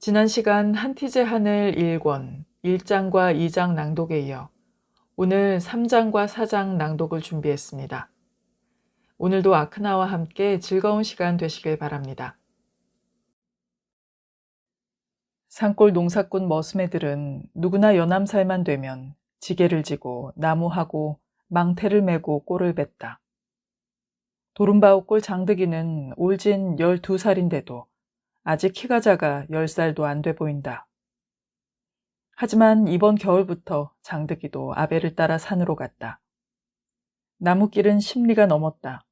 지난 시간 한티제 하늘 1권 1장과 2장 낭독에 이어 오늘 3장과 4장 낭독을 준비했습니다. 오늘도 아크나와 함께 즐거운 시간 되시길 바랍니다. 산골 농사꾼 머슴애들은 누구나 연암살만 되면 지게를 지고 나무하고 망태를 메고 꼴을 뱉다. 도rum바옥골 장득이는 올진 12살인데도 아직 키가 작아 10살도 안 돼 보인다. 하지만 이번 겨울부터 장득이도 아베를 따라 산으로 갔다. 나무길은 10리가 넘었다.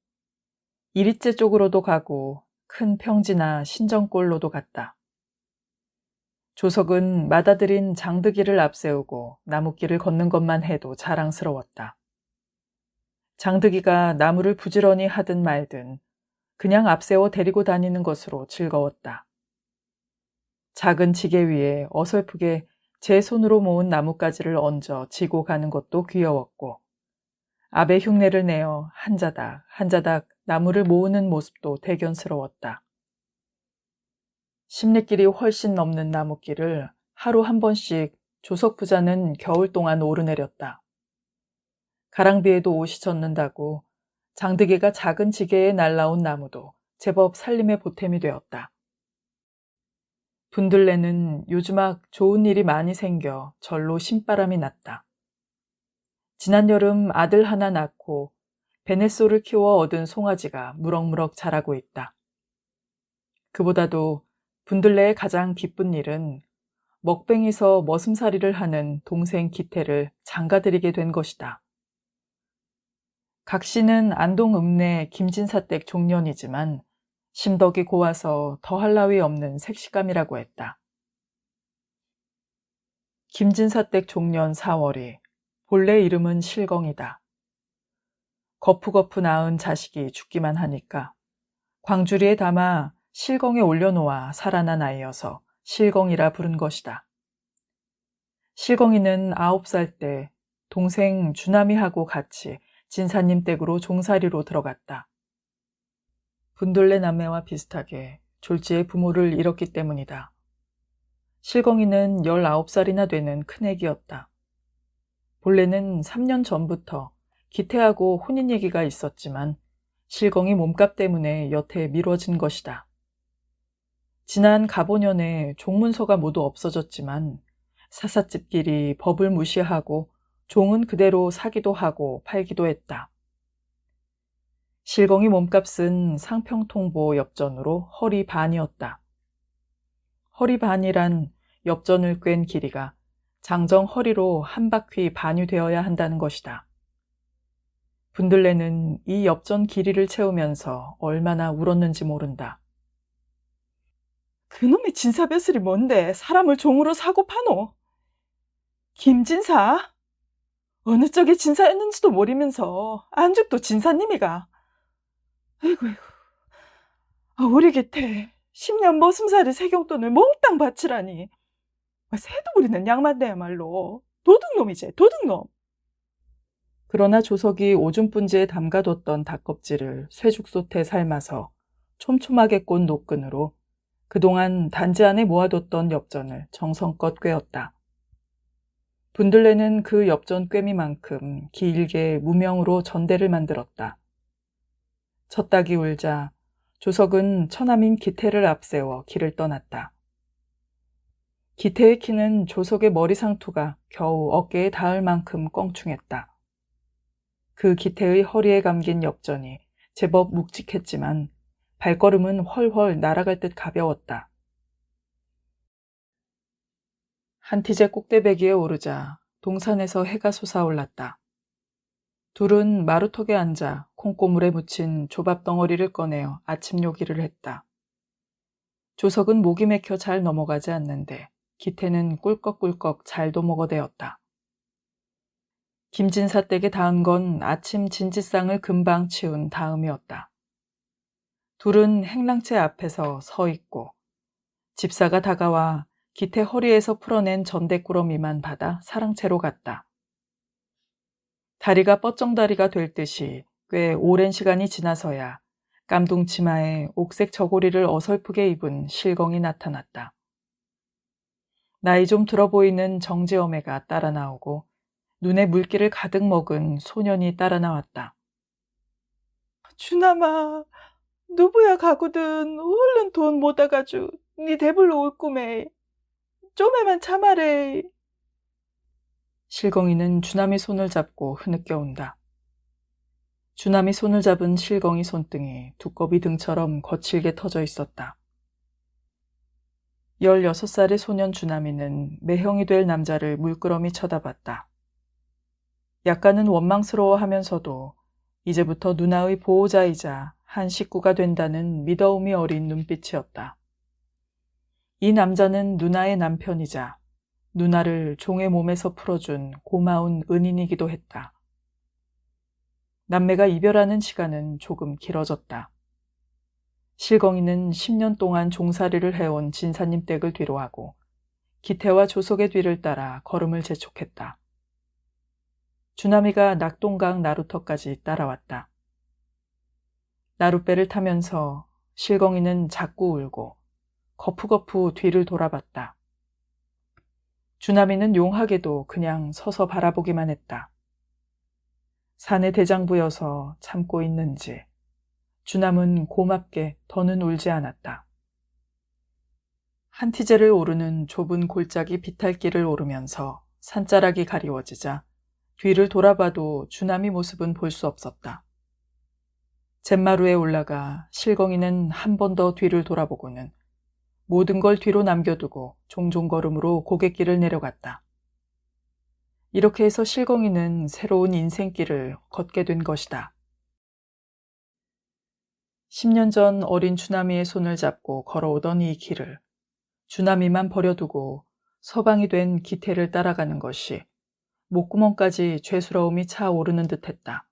이리째 쪽으로도 가고 큰 평지나 신정골로도 갔다. 조석은 맏아들인 장득이를 앞세우고 나무길을 걷는 것만 해도 자랑스러웠다. 장득이가 나무를 부지런히 하든 말든 그냥 앞세워 데리고 다니는 것으로 즐거웠다. 작은 지게 위에 어설프게 제 손으로 모은 나뭇가지를 얹어 지고 가는 것도 귀여웠고 아베 흉내를 내어 한 자닥 한 자닥 나무를 모으는 모습도 대견스러웠다. 10리길이 훨씬 넘는 나무길을 하루 한 번씩 조석 부자는 겨울 동안 오르내렸다. 가랑비에도 옷이 젖는다고 장득이가 작은 지게에 날라온 나무도 제법 살림의 보탬이 되었다. 분들레는 요즘악 좋은 일이 많이 생겨 절로 신바람이 났다. 지난 여름 아들 하나 낳고 베네소를 키워 얻은 송아지가 무럭무럭 자라고 있다. 그보다도 분들레의 가장 기쁜 일은 먹뱅이서 머슴살이를 하는 동생 기태를 장가들이게 된 것이다. 각시는 안동 읍내 김진사댁 종년이지만 심덕이 고와서 더할 나위 없는 색시감이라고 했다. 김진사댁 종년 4월이 본래 이름은 실경이다. 거푸거푸 낳은 자식이 죽기만 하니까 광주리에 담아 실경에 올려놓아 살아난 아이여서 실경이라 부른 것이다. 실경이는 9살 때 동생 주남이하고 같이 진사님 댁으로 종살이로 들어갔다. 분돌레 남매와 비슷하게 졸지에 부모를 잃었기 때문이다. 실경이는 19살이나 되는 큰애기였다. 본래는 3년 전부터 기태하고 혼인 얘기가 있었지만 실경이 몸값 때문에 여태 미뤄진 것이다. 지난 가보년에 종문서가 모두 없어졌지만 사삿집끼리 법을 무시하고 종은 그대로 사기도 하고 팔기도 했다. 실경이 몸값은 상평통보 엽전으로 허리 반이었다. 허리 반이란 엽전을 꿰는 길이가 장정 허리로 한 바퀴 반이 되어야 한다는 것이다. 분들레는 이 엽전 길이를 채우면서 얼마나 울었는지 모른다. 그놈의 진사벼슬이 뭔데 사람을 종으로 사고 파노? 김진사? 어느 쪽에 진사였는지도 모르면서 안죽도 진사님이가. 아이고 우리 곁에 10년 머슴살이 세경돈을 몽땅 바치라니. 새도 부리는 양반대야말로 도둑놈이지 도둑놈. 그러나 조석이 오줌분지에 담가뒀던 닭껍질을 쇠죽솥에 삶아서 촘촘하게 꼰 노끈으로 그동안 단지 안에 모아뒀던 엽전을 정성껏 꿰었다. 분들레는 그 엽전 꿰미만큼 길게 무명으로 전대를 만들었다. 첫 닭이 울자 조석은 처남인 기태를 앞세워 길을 떠났다. 기태의 키는 조석의 머리 상투가 겨우 어깨에 닿을 만큼 껑충했다. 그 기태의 허리에 감긴 엽전이 제법 묵직했지만 발걸음은 훨훨 날아갈 듯 가벼웠다. 한티제 꼭대배기에 오르자 동산에서 해가 솟아올랐다. 둘은 마루턱에 앉아 콩고물에 묻힌 조밥 덩어리를 꺼내어 아침 요기를 했다. 조석은 목이 맥혀 잘 넘어가지 않는데 기태는 꿀꺽꿀꺽 잘도 먹어대었다. 김진사 댁에 닿은 건 아침 진지상을 금방 치운 다음이었다. 둘은 행랑채 앞에서 서 있고 집사가 다가와 기태 허리에서 풀어낸 전대꾸러미만 받아 사랑채로 갔다. 다리가 뻗정다리가 될 듯이 꽤 오랜 시간이 지나서야 깜둥치마에 옥색 저고리를 어설프게 입은 실경이 나타났다. 나이 좀 들어 보이는 정지어매가 따라 나오고 눈에 물기를 가득 먹은 소년이 따라 나왔다. 주남아, 누구야 가거든 얼른 돈 모아가지고 네 대불로 올 꿈에 좀에만 참아래. 실경이는 주남이 손을 잡고 흐느껴 온다. 주남이 손을 잡은 실경이 손등이 두꺼비 등처럼 거칠게 터져 있었다. 16살의 소년 주남이는 매형이 될 남자를 물끄러미 쳐다봤다. 약간은 원망스러워하면서도 이제부터 누나의 보호자이자 한 식구가 된다는 믿어움이 어린 눈빛이었다. 이 남자는 누나의 남편이자 누나를 종의 몸에서 풀어준 고마운 은인이기도 했다. 남매가 이별하는 시간은 조금 길어졌다. 실경이는 10년 동안 종살이를 해온 진사님 댁을 뒤로하고 기태와 조석의 뒤를 따라 걸음을 재촉했다. 주남이가 낙동강 나루터까지 따라왔다. 나룻배를 타면서 실경이는 자꾸 울고 거푸거푸 뒤를 돌아봤다. 주남이는 용하게도 그냥 서서 바라보기만 했다. 산의 대장부여서 참고 있는지 주남은 고맙게 더는 울지 않았다. 한티제를 오르는 좁은 골짜기 비탈길을 오르면서 산자락이 가리워지자 뒤를 돌아봐도 주남이 모습은 볼 수 없었다. 잿마루에 올라가 실경이는 한 번 더 뒤를 돌아보고는 모든 걸 뒤로 남겨두고 종종 걸음으로 고갯길을 내려갔다. 이렇게 해서 실경이는 새로운 인생길을 걷게 된 것이다. 10년 전 어린 주남이의 손을 잡고 걸어오던 이 길을 주남이만 버려두고 서방이 된 기태를 따라가는 것이 목구멍까지 죄스러움이 차오르는 듯했다.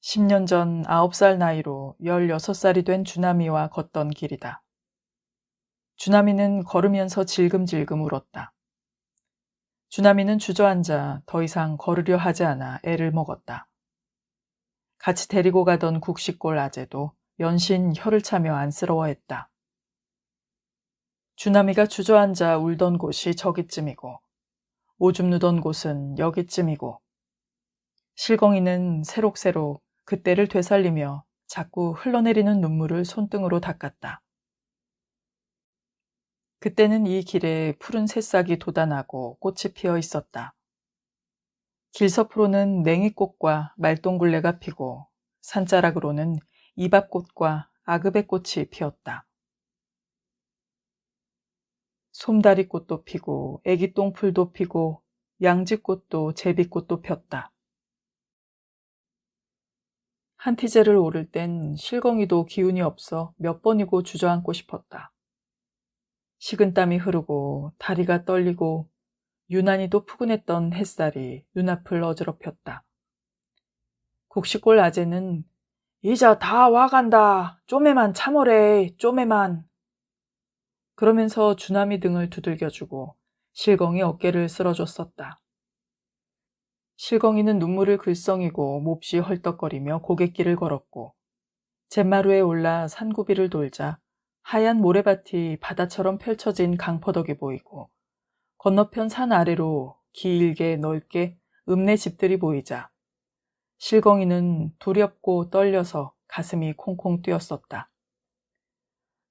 10년 전 9살 나이로 16살이 된 주남이와 걷던 길이다. 주남이는 걸으면서 질금질금 울었다. 주남이는 주저앉아 더 이상 걸으려 하지 않아 애를 먹었다. 같이 데리고 가던 국시골 아재도 연신 혀를 차며 안쓰러워했다. 주남이가 주저앉아 울던 곳이 저기쯤이고 오줌 누던 곳은 여기쯤이고 실경이는 새록새록 그때를 되살리며 자꾸 흘러내리는 눈물을 손등으로 닦았다. 그때는 이 길에 푸른 새싹이 돋아나고 꽃이 피어 있었다. 길서프로는 냉이꽃과 말똥굴레가 피고 산자락으로는 이밥꽃과 아그베꽃이 피었다. 솜다리꽃도 피고 애기똥풀도 피고 양지꽃도 제비꽃도 폈다. 한티제를 오를 땐 실경이도 기운이 없어 몇 번이고 주저앉고 싶었다. 식은땀이 흐르고 다리가 떨리고 유난히도 푸근했던 햇살이 눈앞을 어지럽혔다. 국시골 아재는 이자 다 와간다. 좀에만 참으래. 좀에만. 그러면서 주남이 등을 두들겨주고 실경이 어깨를 쓸어줬었다. 실경이는 눈물을 글썽이고 몹시 헐떡거리며 고갯길을 걸었고 잿마루에 올라 산구비를 돌자 하얀 모래밭이 바다처럼 펼쳐진 강퍼덕이 보이고 건너편 산 아래로 길게 넓게 읍내 집들이 보이자 실경이는 두렵고 떨려서 가슴이 콩콩 뛰었었다.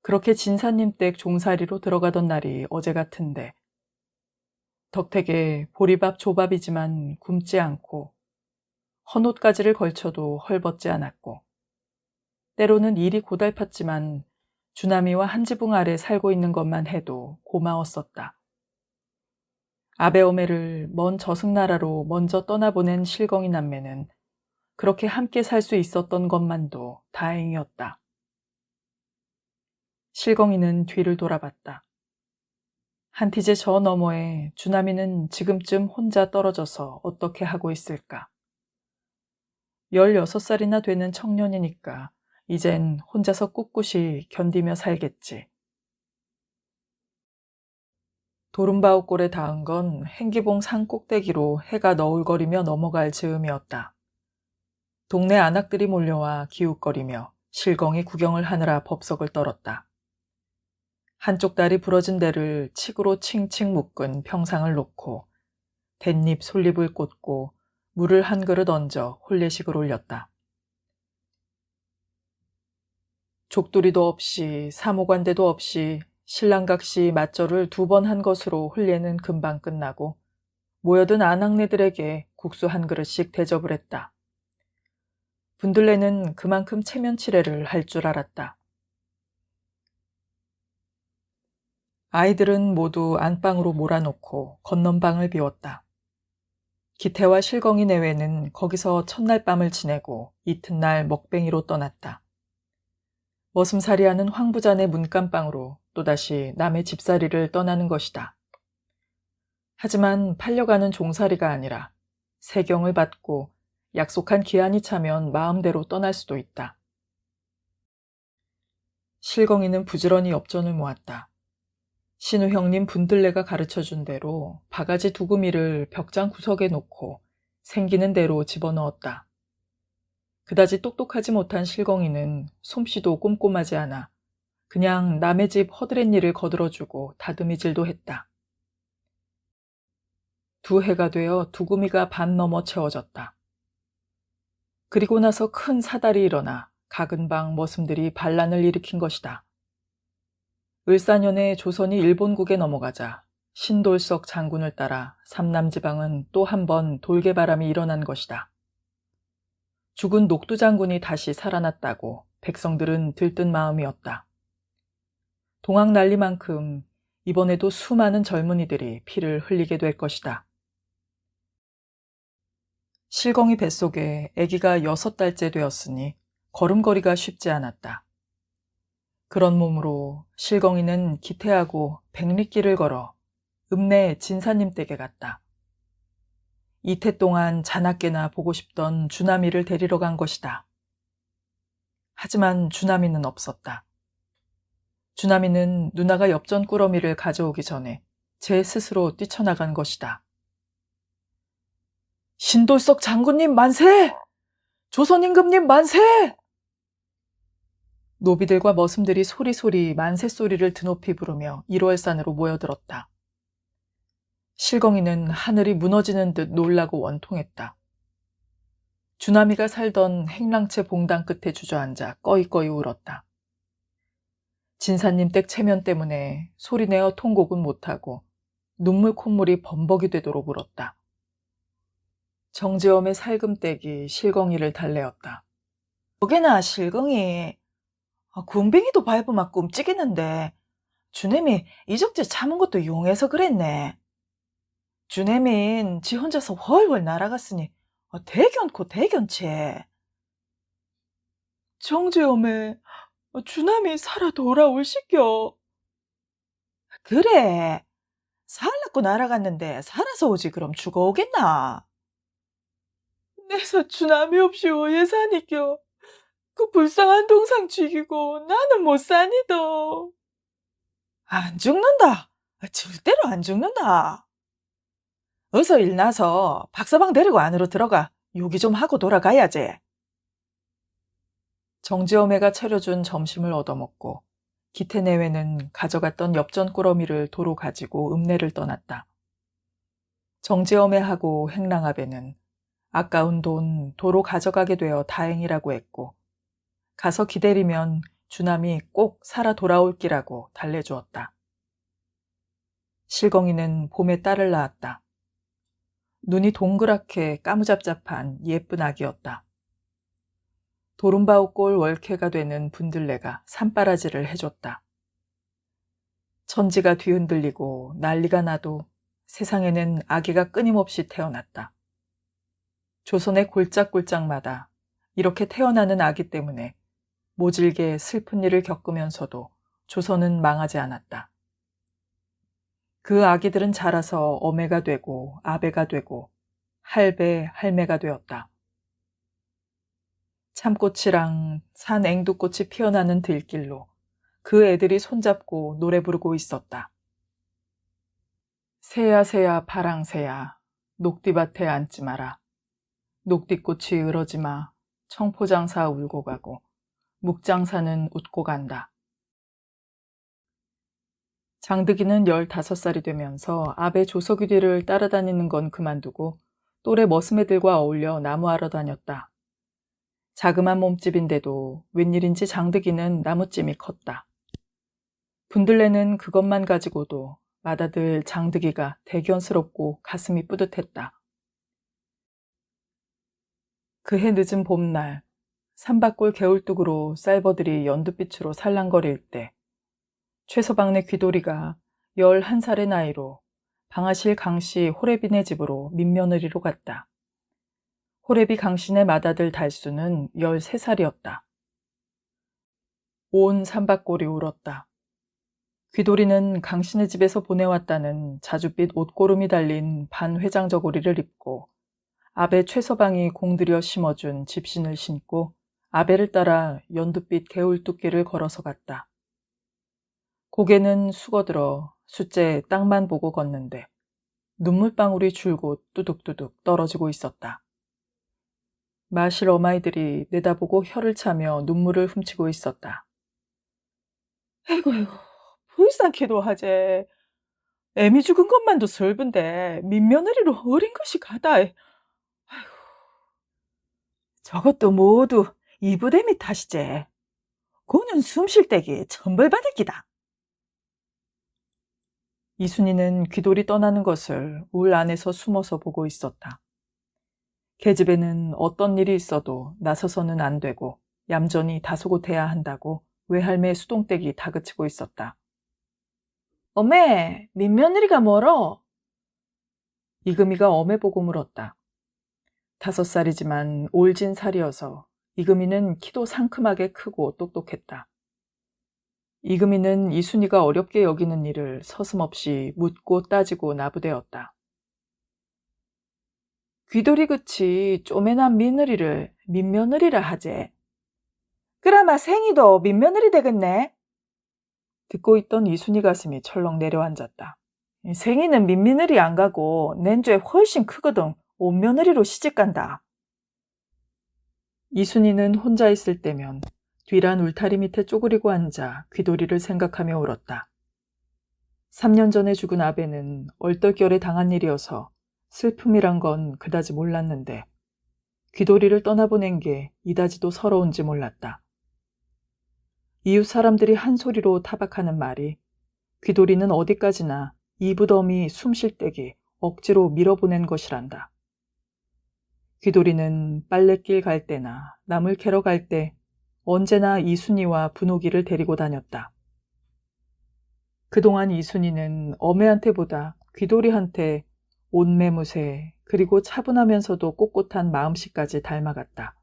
그렇게 진사님 댁 종살이로 들어가던 날이 어제 같은데 덕택에 보리밥 조밥이지만 굶지 않고 헌옷가지를 걸쳐도 헐벗지 않았고 때로는 일이 고달팠지만 주남이와 한 지붕 아래 살고 있는 것만 해도 고마웠었다. 아베오메를 먼 저승나라로 먼저 떠나보낸 실경이 남매는 그렇게 함께 살 수 있었던 것만도 다행이었다. 실경이는 뒤를 돌아봤다. 한티제 저 너머에 주남이는 지금쯤 혼자 떨어져서 어떻게 하고 있을까? 16살이나 되는 청년이니까 이젠 혼자서 꿋꿋이 견디며 살겠지. 도름바오골에 닿은 건 행기봉 산 꼭대기로 해가 너울거리며 넘어갈 즈음이었다. 동네 안악들이 몰려와 기웃거리며 실경이 구경을 하느라 법석을 떨었다. 한쪽 다리 부러진 데를 칡으로 칭칭 묶은 평상을 놓고 댄잎 솔잎을 꽂고 물을 한 그릇 얹어 혼례식을 올렸다. 족두리도 없이 사모관대도 없이 신랑각시 맞절을 2번 한 것으로 혼례는 금방 끝나고 모여든 아낙네들에게 국수 한 그릇씩 대접을 했다. 분들레는 그만큼 체면치레를 할 줄 알았다. 아이들은 모두 안방으로 몰아놓고 건넌방을 비웠다. 기태와 실경이 내외는 거기서 첫날 밤을 지내고 이튿날 먹뱅이로 떠났다. 머슴살이하는 황부자네 문간방으로 또다시 남의 집살이를 떠나는 것이다. 하지만 팔려가는 종살이가 아니라 세경을 받고 약속한 기한이 차면 마음대로 떠날 수도 있다. 실경이는 부지런히 엽전을 모았다. 신우 형님 분들레가 가르쳐준 대로 바가지 두구미를 벽장 구석에 놓고 생기는 대로 집어넣었다. 그다지 똑똑하지 못한 실경이는 솜씨도 꼼꼼하지 않아 그냥 남의 집 허드렛 일을 거들어주고 다듬이질도 했다. 2해가 되어 두구미가 반 넘어 채워졌다. 그리고 나서 큰 사달이 일어나 각은방 머슴들이 반란을 일으킨 것이다. 을사년에 조선이 일본국에 넘어가자 신돌석 장군을 따라 삼남지방은 또 한 번 돌개바람이 일어난 것이다. 죽은 녹두 장군이 다시 살아났다고 백성들은 들뜬 마음이었다. 동학 난리만큼 이번에도 수많은 젊은이들이 피를 흘리게 될 것이다. 실경이 뱃속에 아기가 6달째 되었으니 걸음걸이가 쉽지 않았다. 그런 몸으로 실경이는 기태하고 백리길을 걸어 읍내 진사님 댁에 갔다. 이태 동안 자나깨나 보고 싶던 주나미를 데리러 간 것이다. 하지만 주나미는 없었다. 주나미는 누나가 엽전 꾸러미를 가져오기 전에 제 스스로 뛰쳐나간 것이다. 신돌석 장군님 만세! 조선임금님 만세! 노비들과 머슴들이 소리소리 만세소리를 드높이 부르며 일월산으로 모여들었다. 실경이는 하늘이 무너지는 듯 놀라고 원통했다. 주나미가 살던 행랑채 봉당 끝에 주저앉아 꺼이꺼이 울었다. 진사님 댁 체면 때문에 소리내어 통곡은 못하고 눈물 콧물이 범벅이 되도록 울었다. 정지엄의 살금댁이 실경이를 달래었다. 뭐게나 실경이 군뱅이도 밟으면 끔찍이는데 주님이 이적제 참은 것도 용해서 그랬네. 주님인 지 혼자서 훨훨 날아갔으니 대견코 대견체. 정재엄에 주남이 살아 돌아올시겨. 그래. 살라고 날아갔는데 살아서 오지 그럼 죽어오겠나. 내서 주남이 없이 어에 사니겨. 그 불쌍한 동상 죽이고 나는 못 사니도. 안 죽는다. 절대로 안 죽는다. 어서 일나서 박서방 데리고 안으로 들어가 요기 좀 하고 돌아가야지. 정지엄애가 차려준 점심을 얻어먹고 기태 내외는 가져갔던 엽전 꾸러미를 도로 가지고 읍내를 떠났다. 정지엄애하고 행랑아베는 아까운 돈 도로 가져가게 되어 다행이라고 했고 가서 기다리면 주남이 꼭 살아 돌아올 기라고 달래주었다. 실경이는 봄에 딸을 낳았다. 눈이 동그랗게 까무잡잡한 예쁜 아기였다. 도rum바우꼴 월쾌가 되는 분들레가 산바라지를 해줬다. 천지가 뒤흔들리고 난리가 나도 세상에는 아기가 끊임없이 태어났다. 조선의 골짝골짝마다 이렇게 태어나는 아기 때문에 모질게 슬픈 일을 겪으면서도 조선은 망하지 않았다. 그 아기들은 자라서 어매가 되고 아베가 되고 할배, 할매가 되었다. 참꽃이랑 산 앵두꽃이 피어나는 들길로 그 애들이 손잡고 노래 부르고 있었다. 새야 새야 파랑새야 녹디밭에 앉지 마라. 녹디꽃이 으러지마 청포장사 울고 가고 묵장사는 웃고 간다. 장득이는 15살이 되면서 아베 조석이 뒤를 따라다니는 건 그만두고 또래 머슴애들과 어울려 나무하러 다녔다. 자그만 몸집인데도 웬일인지 장득이는 나무찜이 컸다. 분들레는 그것만 가지고도 맏아들 장득이가 대견스럽고 가슴이 뿌듯했다. 그해 늦은 봄날, 산밭골 개울뚝으로 쌀버들이 연두빛으로 살랑거릴 때 최서방네 귀돌이가 11살의 나이로 방아실 강씨 호래비네 집으로 민며느리로 갔다. 호래비 강씨네 맏아들 달수는 13살이었다. 온 산밭골이 울었다. 귀돌이는 강씨네 집에서 보내왔다는 자줏빛 옷고름이 달린 반회장 저고리를 입고 아베 최서방이 공들여 심어준 집신을 신고 아베를 따라 연두빛 개울뚝길을 걸어서 갔다. 고개는 숙어들어 숫째 땅만 보고 걷는데 눈물방울이 줄곧 뚜둑뚜둑 떨어지고 있었다. 마실 어마이들이 내다보고 혀를 차며 눈물을 훔치고 있었다. 에이구, 불쌍케도 하제. 애미 죽은 것만도 슬픈데 민며느리로 어린 것이 가다. 아이고, 저것도 모두 이부대미 탓이제. 고는 숨쉴 때기 천벌받을 기다. 이순이는 귀돌이 떠나는 것을 울 안에서 숨어서 보고 있었다. 계집애는 어떤 일이 있어도 나서서는 안 되고 얌전히 다소곳해야 한다고 외할매 수동댁이 다그치고 있었다. 어메, 민며느리가 멀어? 이금희가 엄해 보고 물었다. 5살이지만 올진 살이어서 이금희는 키도 상큼하게 크고 똑똑했다. 이금희는 이순이가 어렵게 여기는 일을 서슴없이 묻고 따지고 나부대었다. 귀돌이 그치 쪼매난 며느리를 민며느리라 하제. 그라마 생이도 민며느리 되겠네. 듣고 있던 이순이 가슴이 철렁 내려앉았다. 생이는 민며느리 안 가고 낸죄 훨씬 크거든. 온며느리로 시집간다. 이순이는 혼자 있을 때면 뒤란 울타리 밑에 쪼그리고 앉아 귀돌이를 생각하며 울었다. 3년 전에 죽은 아베는 얼떨결에 당한 일이어서 슬픔이란 건 그다지 몰랐는데 귀돌이를 떠나보낸 게 이다지도 서러운지 몰랐다. 이웃 사람들이 한 소리로 타박하는 말이 귀돌이는 어디까지나 이부더미 숨쉴 때기 억지로 밀어보낸 것이란다. 귀돌이는 빨랫길 갈 때나 나물 캐러 갈 때 언제나 이순이와 분옥이를 데리고 다녔다. 그동안 이순이는 어매한테보다 귀돌이한테 온매무새 그리고 차분하면서도 꼿꼿한 마음씨까지 닮아갔다.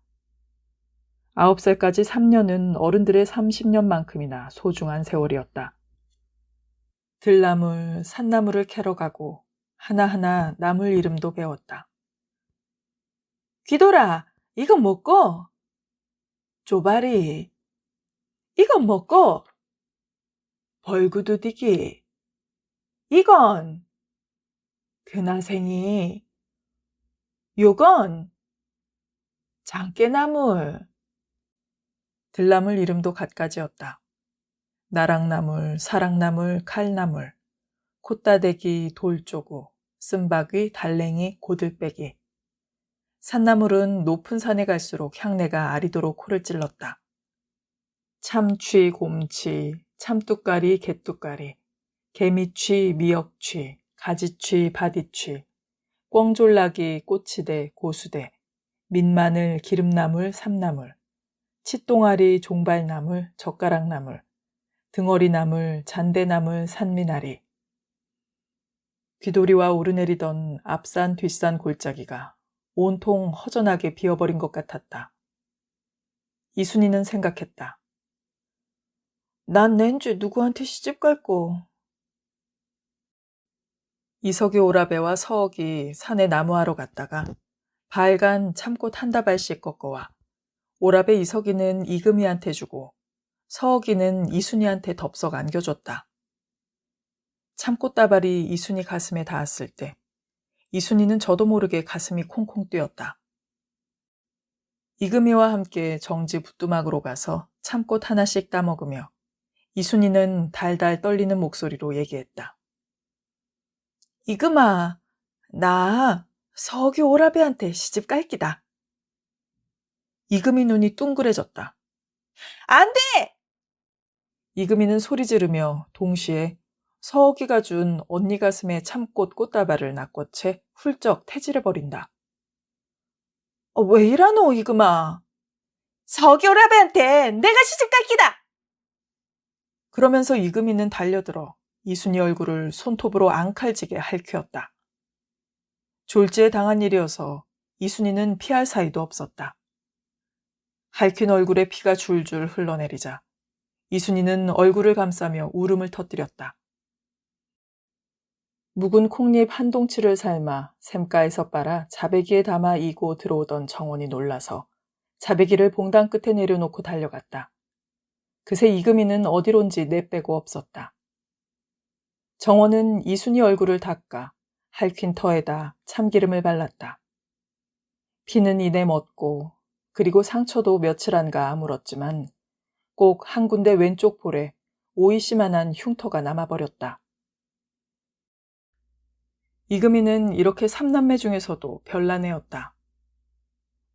9살까지 3년은 어른들의 30년만큼이나 소중한 세월이었다. 들나물, 산나물을 캐러 가고 하나하나 나물 이름도 배웠다. 귀돌아, 이건 먹고. 조바리, 이건 먹고. 벌구두디기, 이건. 그나생이, 요건. 장깨나물. 들나물 이름도 갖가지였다. 나랑나물, 사랑나물, 칼나물, 콧다대기, 돌조구, 쓴바귀, 달랭이, 고들빼기. 산나물은 높은 산에 갈수록 향내가 아리도록 코를 찔렀다. 참취, 곰취, 참뚜까리, 개뚜까리, 개미취, 미역취, 가지취, 바디취, 꿩졸라기, 꼬치대, 고수대, 민마늘, 기름나물, 삼나물, 치똥아리, 종발나물, 젓가락나물, 등어리나물, 잔대나물, 산미나리. 귀돌이와 오르내리던 앞산 뒷산 골짜기가 온통 허전하게 비어버린 것 같았다. 이순이는 생각했다. 난 낸죄 누구한테 시집 갈꼬. 이석이 오라배와 서억이 산에 나무하러 갔다가 바알간 참꽃 한 다발씩 꺾어와 오라배 이석이는 이금희한테 주고 서억이는 이순이한테 덥석 안겨줬다. 참꽃다발이 이순이 가슴에 닿았을 때 이순이는 저도 모르게 가슴이 콩콩 뛰었다. 이금희와 함께 정지 부뚜막으로 가서 참꽃 하나씩 따먹으며 이순이는 달달 떨리는 목소리로 얘기했다. 이금아, 나 서기 오라베한테 시집 갈 기다. 이금희 눈이 둥그레졌다. 안 돼! 이금희는 소리 지르며 동시에 서기가 준 언니 가슴에 참꽃 꽃다발을 낚은 채 훌쩍 태질해버린다. 왜 이러노, 이금아? 서기 오라베한테 내가 시집 갈 기다! 그러면서 이금희는 달려들어 이순이 얼굴을 손톱으로 앙칼지게 핥히었다. 졸지에 당한 일이어서 이순이는 피할 사이도 없었다. 핥힌 얼굴에 피가 줄줄 흘러내리자 이순이는 얼굴을 감싸며 울음을 터뜨렸다. 묵은 콩잎 한 동치를 삶아 샘가에서 빨아 자배기에 담아 이고 들어오던 정원이 놀라서 자배기를 봉당 끝에 내려놓고 달려갔다. 그새 이금희는 어디론지 내빼고 없었다. 정원은 이순이 얼굴을 닦아 핥힌 터에다 참기름을 발랐다. 피는 이내 멎고 그리고 상처도 며칠 안가 아물었지만 꼭 한 군데 왼쪽 볼에 오이씨만한 흉터가 남아버렸다. 이금희는 이렇게 삼남매 중에서도 별난애였다.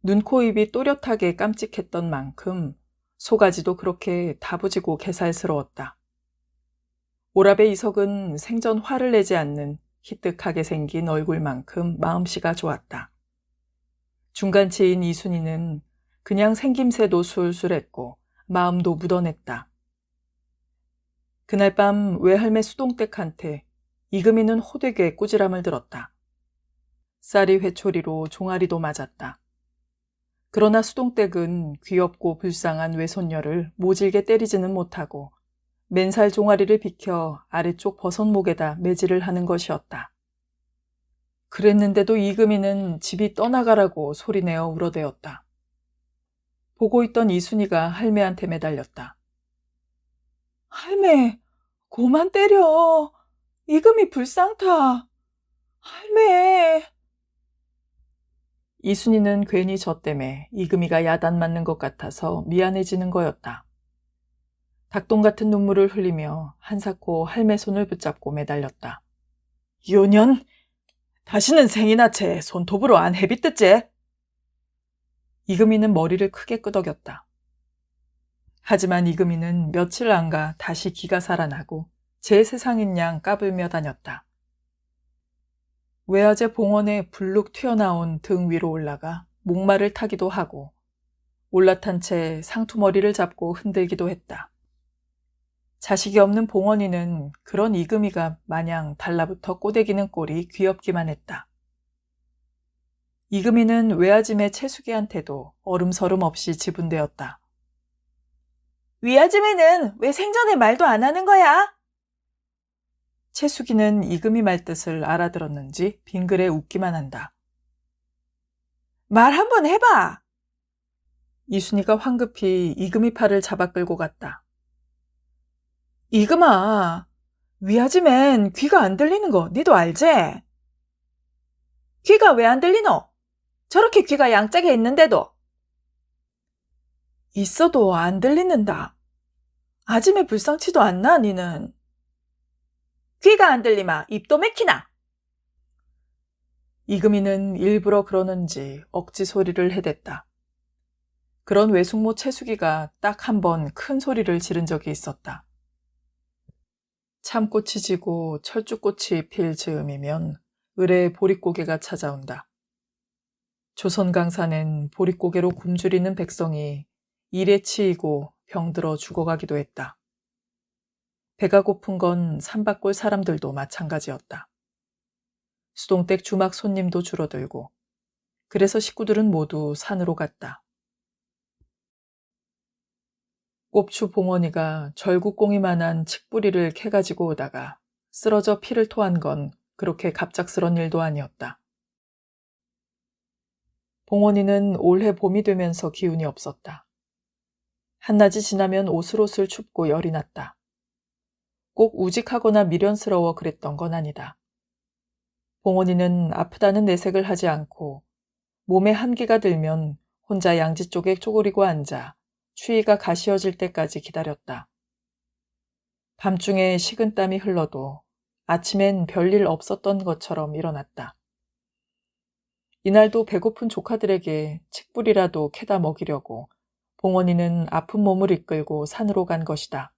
눈, 코, 입이 또렷하게 깜찍했던 만큼 속가지도 그렇게 다부지고 개살스러웠다. 오라베 이석은 생전 화를 내지 않는 희뜩하게 생긴 얼굴만큼 마음씨가 좋았다. 중간치인 이순이는 그냥 생김새도 술술했고 마음도 묻어냈다. 그날 밤 외할매 수동댁한테 이금희는 호되게 꾸지람을 들었다. 쌀이 회초리로 종아리도 맞았다. 그러나 수동댁은 귀엽고 불쌍한 외손녀를 모질게 때리지는 못하고 맨살 종아리를 비켜 아래쪽 버선목에다 매질을 하는 것이었다. 그랬는데도 이금희는 집이 떠나가라고 소리내어 울어대었다. 보고 있던 이순이가 할매한테 매달렸다. 할매, 고만 때려. 이금희 불쌍타. 할매. 이순이는 괜히 저 때문에 이금희가 야단 맞는 것 같아서 미안해지는 거였다. 닭똥 같은 눈물을 흘리며 한사코 할매 손을 붙잡고 매달렸다. 요년, 다시는 생이나 채 손톱으로 안 해비뜨지? 이금희는 머리를 크게 끄덕였다. 하지만 이금희는 며칠 안가 다시 기가 살아나고 제 세상인 양 까불며 다녔다. 외아제 봉원에 불룩 튀어나온 등 위로 올라가 목마를 타기도 하고 올라탄 채 상투머리를 잡고 흔들기도 했다. 자식이 없는 봉원이는 그런 이금희가 마냥 달라붙어 꼬대기는 꼴이 귀엽기만 했다. 이금희는 외아짐의 채숙이한테도 얼음서름 없이 지분되었다. 위아줌매는 왜 생전에 말도 안 하는 거야? 채숙이는 이금희 말뜻을 알아들었는지 빙그레 웃기만 한다. 말 한번 해봐. 이순이가 황급히 이금희 팔을 잡아 끌고 갔다. 이금아, 위아줌맨 귀가 안 들리는 거 니도 알지? 귀가 왜 안 들리노? 저렇게 귀가 양짝에 있는데도. 있어도 안 들리는다. 아침에 불상치도 않나 니는? 귀가 안 들리마 입도 맥히나? 이금희는 일부러 그러는지 억지 소리를 해댔다. 그런 외숙모 채숙이가 딱 한 번 큰 소리를 지른 적이 있었다. 참꽃이 지고 철쭉꽃이 필 즈음이면 을에 보릿고개가 찾아온다. 조선 강산엔 보릿고개로 굶주리는 백성이 일에 치이고 병들어 죽어가기도 했다. 배가 고픈 건 산바골 사람들도 마찬가지였다. 수동댁 주막 손님도 줄어들고 그래서 식구들은 모두 산으로 갔다. 꼽추 봉원이가 절구꽁이만한 칡뿌리를 캐가지고 오다가 쓰러져 피를 토한 건 그렇게 갑작스런 일도 아니었다. 봉원이는 올해 봄이 되면서 기운이 없었다. 한낮이 지나면 오슬오슬 춥고 열이 났다. 꼭 우직하거나 미련스러워 그랬던 건 아니다. 봉원이는 아프다는 내색을 하지 않고 몸에 한기가 들면 혼자 양지 쪽에 쪼그리고 앉아 추위가 가시어질 때까지 기다렸다. 밤중에 식은땀이 흘러도 아침엔 별일 없었던 것처럼 일어났다. 이날도 배고픈 조카들에게 칡뿌리라도 캐다 먹이려고 봉원이는 아픈 몸을 이끌고 산으로 간 것이다.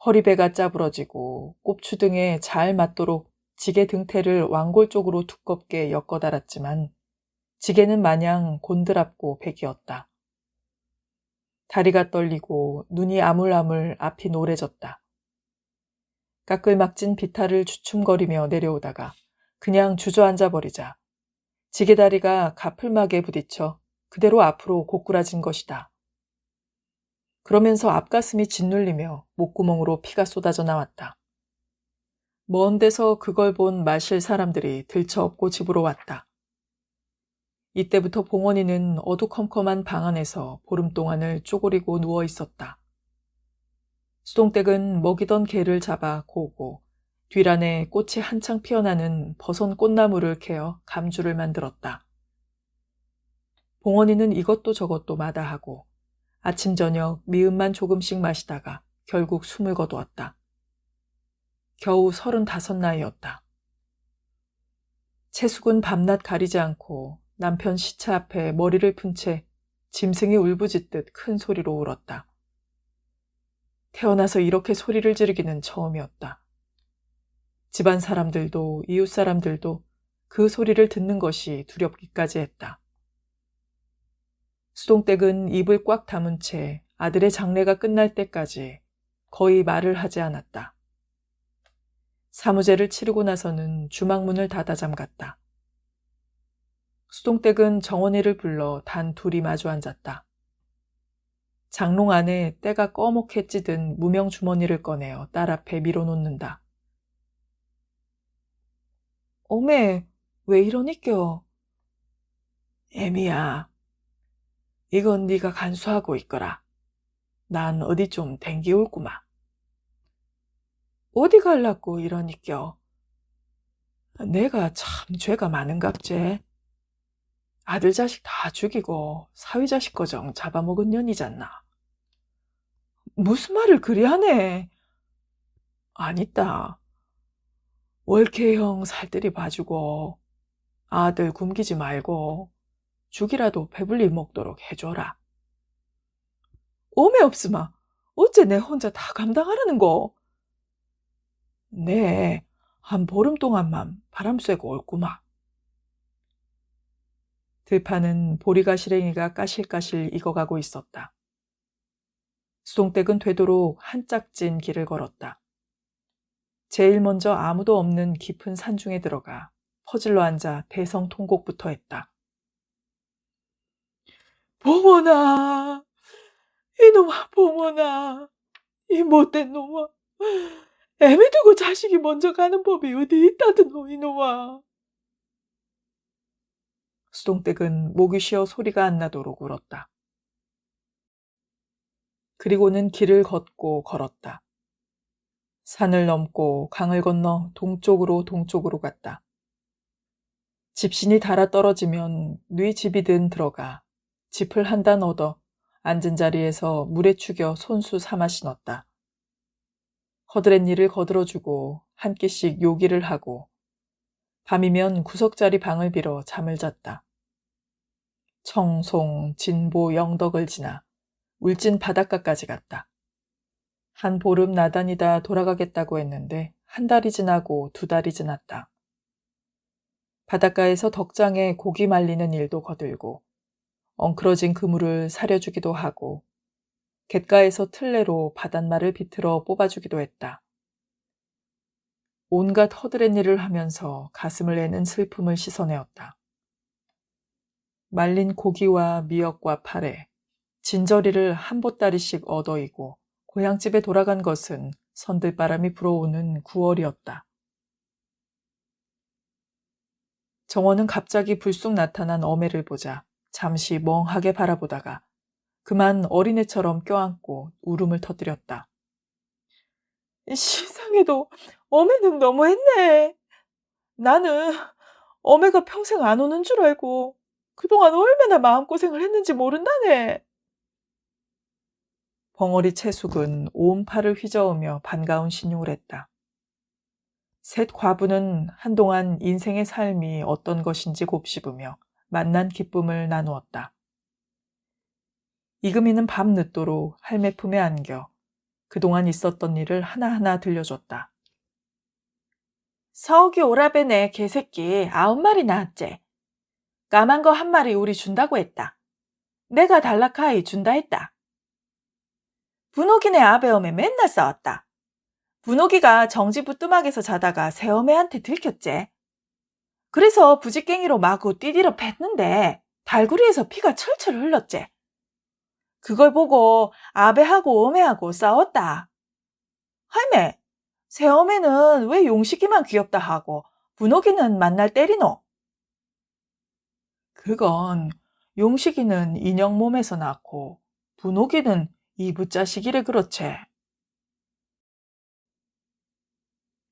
허리배가 짜부러지고 꼽추 등에 잘 맞도록 지게 등태를 왕골 쪽으로 두껍게 엮어달았지만 지게는 마냥 곤드랍고 백이었다. 다리가 떨리고 눈이 아물아물 앞이 노래졌다. 까끌막진 비탈을 주춤거리며 내려오다가 그냥 주저앉아 버리자 지게다리가 가풀막에 부딪혀 그대로 앞으로 고꾸라진 것이다. 그러면서 앞가슴이 짓눌리며 목구멍으로 피가 쏟아져 나왔다. 먼 데서 그걸 본 마실 사람들이 들쳐업고 집으로 왔다. 이때부터 봉원이는 어두컴컴한 방 안에서 보름 동안을 쪼그리고 누워 있었다. 수동댁은 먹이던 개를 잡아 고고 뒷란에 꽃이 한창 피어나는 버선 꽃나무를 캐어 감주를 만들었다. 봉원이는 이것도 저것도 마다하고 아침 저녁 미음만 조금씩 마시다가 결국 숨을 거두었다. 겨우 35 나이였다. 채숙은 밤낮 가리지 않고 남편 시차 앞에 머리를 푼 채 짐승이 울부짖듯 큰 소리로 울었다. 태어나서 이렇게 소리를 지르기는 처음이었다. 집안 사람들도 이웃 사람들도 그 소리를 듣는 것이 두렵기까지 했다. 수동댁은 입을 꽉 다문 채 아들의 장례가 끝날 때까지 거의 말을 하지 않았다. 사무제를 치르고 나서는 주막문을 닫아 잠갔다. 수동댁은 정원이를 불러 단 둘이 마주 앉았다. 장롱 안에 때가 꺼멓게 찌든 무명 주머니를 꺼내어 딸 앞에 밀어놓는다. 어메, 왜 이러니껴? 애미야, 이건 네가 간수하고 있거라. 난 어디 좀 댕기올구마. 어디 갈라고 이러니껴? 내가 참 죄가 많은갑제. 아들 자식 다 죽이고 사위 자식 거정 잡아먹은 년이잖나. 무슨 말을 그리 하네. 아니다. 월케형 살뜰히 봐주고 아들 굶기지 말고 죽이라도 배불리 먹도록 해줘라. 오매 없으마. 어째 내 혼자 다 감당하라는 거? 네, 한 보름 동안만 바람 쐬고 올구마. 들판은 보리가시랭이가 까실까실 익어가고 있었다. 수동댁은 되도록 한짝진 길을 걸었다. 제일 먼저 아무도 없는 깊은 산중에 들어가 퍼질러 앉아 대성통곡부터 했다. 봉원아, 이놈아 봉원아, 이 못된 놈아. 애미 두고 자식이 먼저 가는 법이 어디 있다드노 이놈아. 수동댁은 목이 쉬어 소리가 안 나도록 울었다. 그리고는 길을 걷고 걸었다. 산을 넘고 강을 건너 동쪽으로 갔다. 집신이 닳아 떨어지면 뉘 집이든 들어가 짚을 한 단 얻어 앉은 자리에서 물에 축여 손수 삼아 신었다. 허드렛일을 거들어주고 한 끼씩 요기를 하고 밤이면 구석자리 방을 빌어 잠을 잤다. 청송, 진보, 영덕을 지나 울진 바닷가까지 갔다. 한 보름 나다니다 돌아가겠다고 했는데 한 달이 지나고 2달이 지났다. 바닷가에서 덕장에 고기 말리는 일도 거들고 엉클어진 그물을 사려주기도 하고 갯가에서 틀레로 바닷말을 비틀어 뽑아주기도 했다. 온갖 허드렛일을 하면서 가슴을 내는 슬픔을 씻어내었다. 말린 고기와 미역과 파래, 진저리를 한 보따리씩 얻어이고 고향집에 돌아간 것은 선들바람이 불어오는 9월이었다. 정원은 갑자기 불쑥 나타난 어매를 보자 잠시 멍하게 바라보다가 그만 어린애처럼 껴안고 울음을 터뜨렸다. 시상에도 어매는 너무했네. 나는 어매가 평생 안 오는 줄 알고 그동안 얼마나 마음고생을 했는지 모른다네. 벙어리 채숙은 온 팔을 휘저으며 반가운 신용을 했다. 셋 과부는 한동안 인생의 삶이 어떤 것인지 곱씹으며 만난 기쁨을 나누었다. 이금희는 밤늦도록 할매 품에 안겨 그동안 있었던 일을 하나하나 들려줬다. 서욱이 오라베네 개새끼 9마리 낳았제. 까만 거 1마리 우리 준다고 했다. 내가 달라카이 준다 했다. 분옥이네 아베엄에 맨날 싸웠다. 분옥이가 정지 부뚜막에서 자다가 새어매한테 들켰제. 그래서 부직갱이로 마구 뛰디러 팼는데 달구리에서 피가 철철 흘렀제. 그걸 보고 아베하고 어메하고 싸웠다. 할매, 새어매는 왜 용식이만 귀엽다 하고 분옥이는 만날 때리노? 그건 용식이는 인형 몸에서 낳고 분옥이는 이부자식이래 그렇지.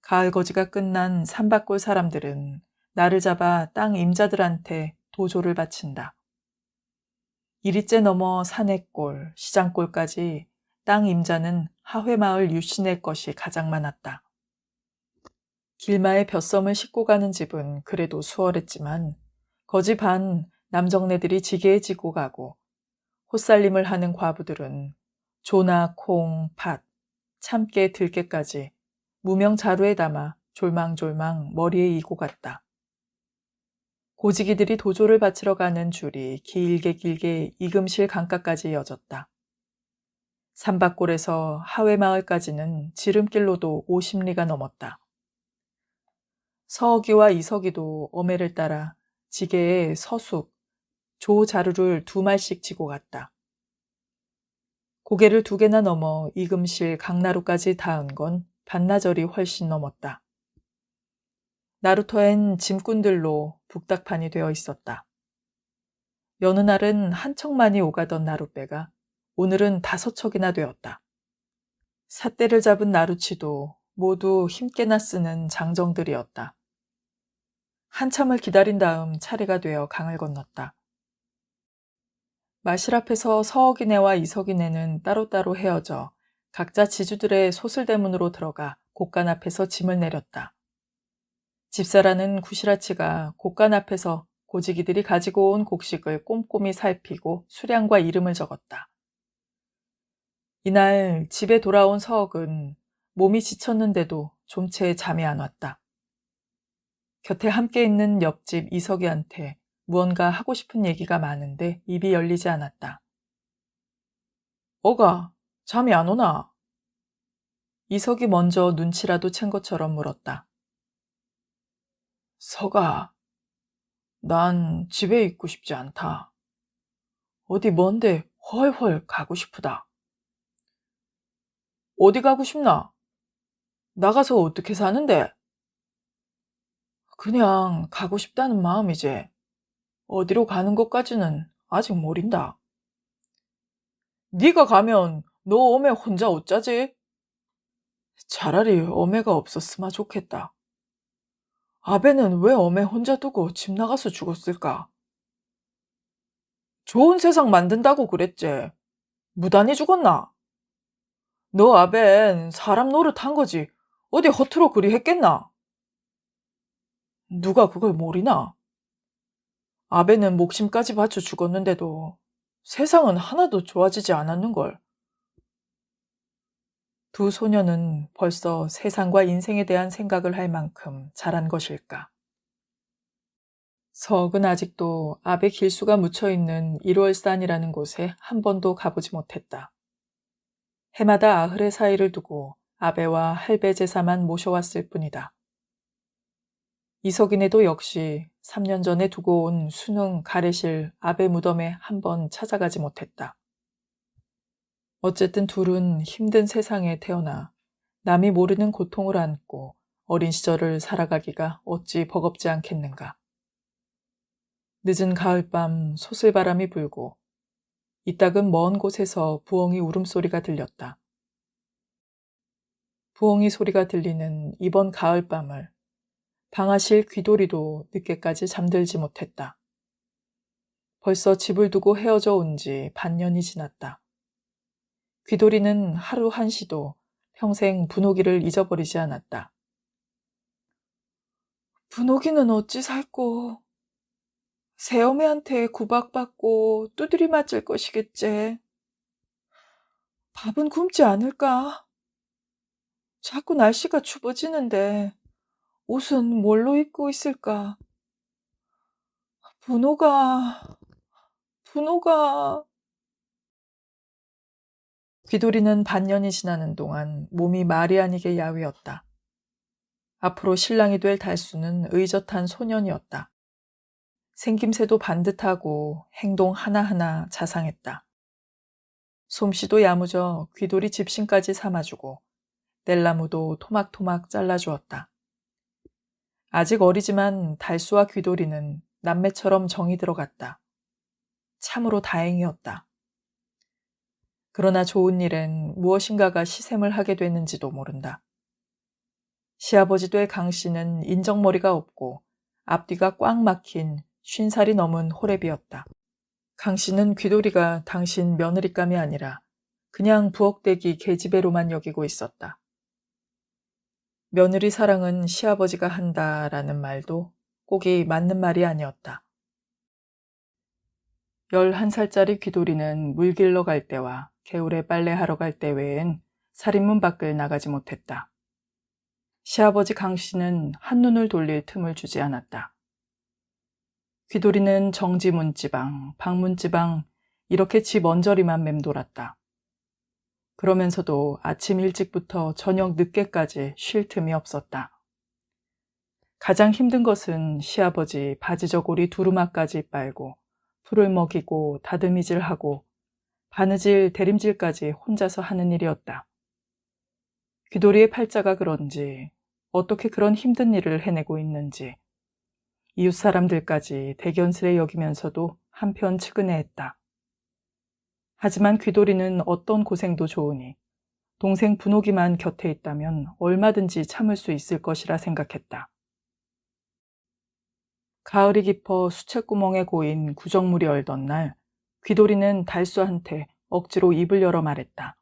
가을 거지가 끝난 산바골 사람들은 나를 잡아 땅 임자들한테 도조를 바친다. 이리째 넘어 산해골, 시장골까지 땅 임자는 하회마을 유신의 것이 가장 많았다. 길마에 벼섬을 싣고 가는 집은 그래도 수월했지만 거지 반 남정네들이 지게에 지고 가고 호살림을 하는 과부들은 조나 콩, 팥, 참깨, 들깨까지 무명 자루에 담아 졸망졸망 머리에 이고 갔다. 고지기들이 도조를 바치러 가는 줄이 길게 이금실 강가까지 이어졌다. 산바골에서 하회마을까지는 지름길로도 50리가 넘었다. 서어기와 이석이도 어매를 따라 지게에 서숙, 조자루를 2말씩 지고 갔다. 고개를 2개나 넘어 이금실 강나루까지 닿은 건 반나절이 훨씬 넘었다. 나루터엔 짐꾼들로 북닥판이 되어 있었다. 여느 날은 한 척만이 오가던 나룻배가 오늘은 5척이나 되었다. 삿대를 잡은 나루치도 모두 힘께나 쓰는 장정들이었다. 한참을 기다린 다음 차례가 되어 강을 건넜다. 마실 앞에서 서어기네와 이석이네는 따로따로 헤어져 각자 지주들의 소슬대문으로 들어가 곳간 앞에서 짐을 내렸다. 집사라는 구시라치가 곳간 앞에서 고지기들이 가지고 온 곡식을 꼼꼼히 살피고 수량과 이름을 적었다. 이날 집에 돌아온 서억은 몸이 지쳤는데도 좀 채 잠이 안 왔다. 곁에 함께 있는 옆집 이석이한테 무언가 하고 싶은 얘기가 많은데 입이 열리지 않았다. 어가, 잠이 안 오나? 이석이 먼저 눈치라도 챈 것처럼 물었다. 서가, 난 집에 있고 싶지 않다. 어디 먼데 훨훨 가고 싶으다. 어디 가고 싶나? 나가서 어떻게 사는데? 그냥 가고 싶다는 마음이지. 어디로 가는 것까지는 아직 모른다. 네가 가면 너 어메 혼자 어쩌지? 차라리 어메가 없었으면 좋겠다. 아베는 왜 어메 혼자 두고 집 나가서 죽었을까? 좋은 세상 만든다고 그랬지. 무단히 죽었나? 너 아벤 사람 노릇한 거지. 어디 허투루 그리 했겠나? 누가 그걸 모르나? 아베는 목숨까지 바쳐 죽었는데도 세상은 하나도 좋아지지 않았는걸. 두 소녀는 벌써 세상과 인생에 대한 생각을 할 만큼 자란 것일까. 서억은 아직도 아베 길수가 묻혀있는 1월산이라는 곳에 한 번도 가보지 못했다. 해마다 아흐레 사이를 두고 아베와 할배 제사만 모셔왔을 뿐이다. 이석이네도 역시 3년 전에 두고 온 수능 가래실 아베 무덤에 한 번 찾아가지 못했다. 어쨌든 둘은 힘든 세상에 태어나 남이 모르는 고통을 안고 어린 시절을 살아가기가 어찌 버겁지 않겠는가. 늦은 가을밤 소슬바람이 불고 이따금 먼 곳에서 부엉이 울음소리가 들렸다. 부엉이 소리가 들리는 이번 가을밤을 방아실 귀돌이도 늦게까지 잠들지 못했다. 벌써 집을 두고 헤어져 온 지 반년이 지났다. 귀돌이는 하루 한시도 평생 분홍이를 잊어버리지 않았다. 분홍이는 어찌 살꼬. 새어매한테 구박받고 두드리 맞을 것이겠제. 밥은 굶지 않을까? 자꾸 날씨가 추워지는데 옷은 뭘로 입고 있을까? 분홍아. 귀돌이는 반년이 지나는 동안 몸이 말이 아니게 야위었다. 앞으로 신랑이 될 달수는 의젓한 소년이었다. 생김새도 반듯하고 행동 하나하나 자상했다. 솜씨도 야무져 귀돌이 집신까지 삼아주고 뗄나무도 토막토막 잘라주었다. 아직 어리지만 달수와 귀돌이는 남매처럼 정이 들어갔다. 참으로 다행이었다. 그러나 좋은 일엔 무엇인가가 시샘을 하게 됐는지도 모른다. 시아버지 될 강씨는 인정머리가 없고 앞뒤가 꽉 막힌 50살이 넘은 호랩이었다. 강씨는 귀돌이가 당신 며느리감이 아니라 그냥 부엌대기 계집애로만 여기고 있었다. 며느리 사랑은 시아버지가 한다라는 말도 꼭이 맞는 말이 아니었다. 11살짜리 귀돌이는 물 길러 갈 때와 개울에 빨래하러 갈 때 외엔 살인문 밖을 나가지 못했다. 시아버지 강씨는 한눈을 돌릴 틈을 주지 않았다. 귀돌이는 정지문지방, 방문지방 이렇게 집 언저리만 맴돌았다. 그러면서도 아침 일찍부터 저녁 늦게까지 쉴 틈이 없었다. 가장 힘든 것은 시아버지 바지저고리 두루마까지 빨고 풀을 먹이고 다듬이질하고 바느질 대림질까지 혼자서 하는 일이었다. 귀돌이의 팔자가 그런지 어떻게 그런 힘든 일을 해내고 있는지 이웃 사람들까지 대견스레 여기면서도 한편 측은해했다. 하지만 귀돌이는 어떤 고생도 좋으니 동생 분옥이만 곁에 있다면 얼마든지 참을 수 있을 것이라 생각했다. 가을이 깊어 수채구멍에 고인 구정물이 얼던 날 귀돌이는 달수한테 억지로 입을 열어 말했다.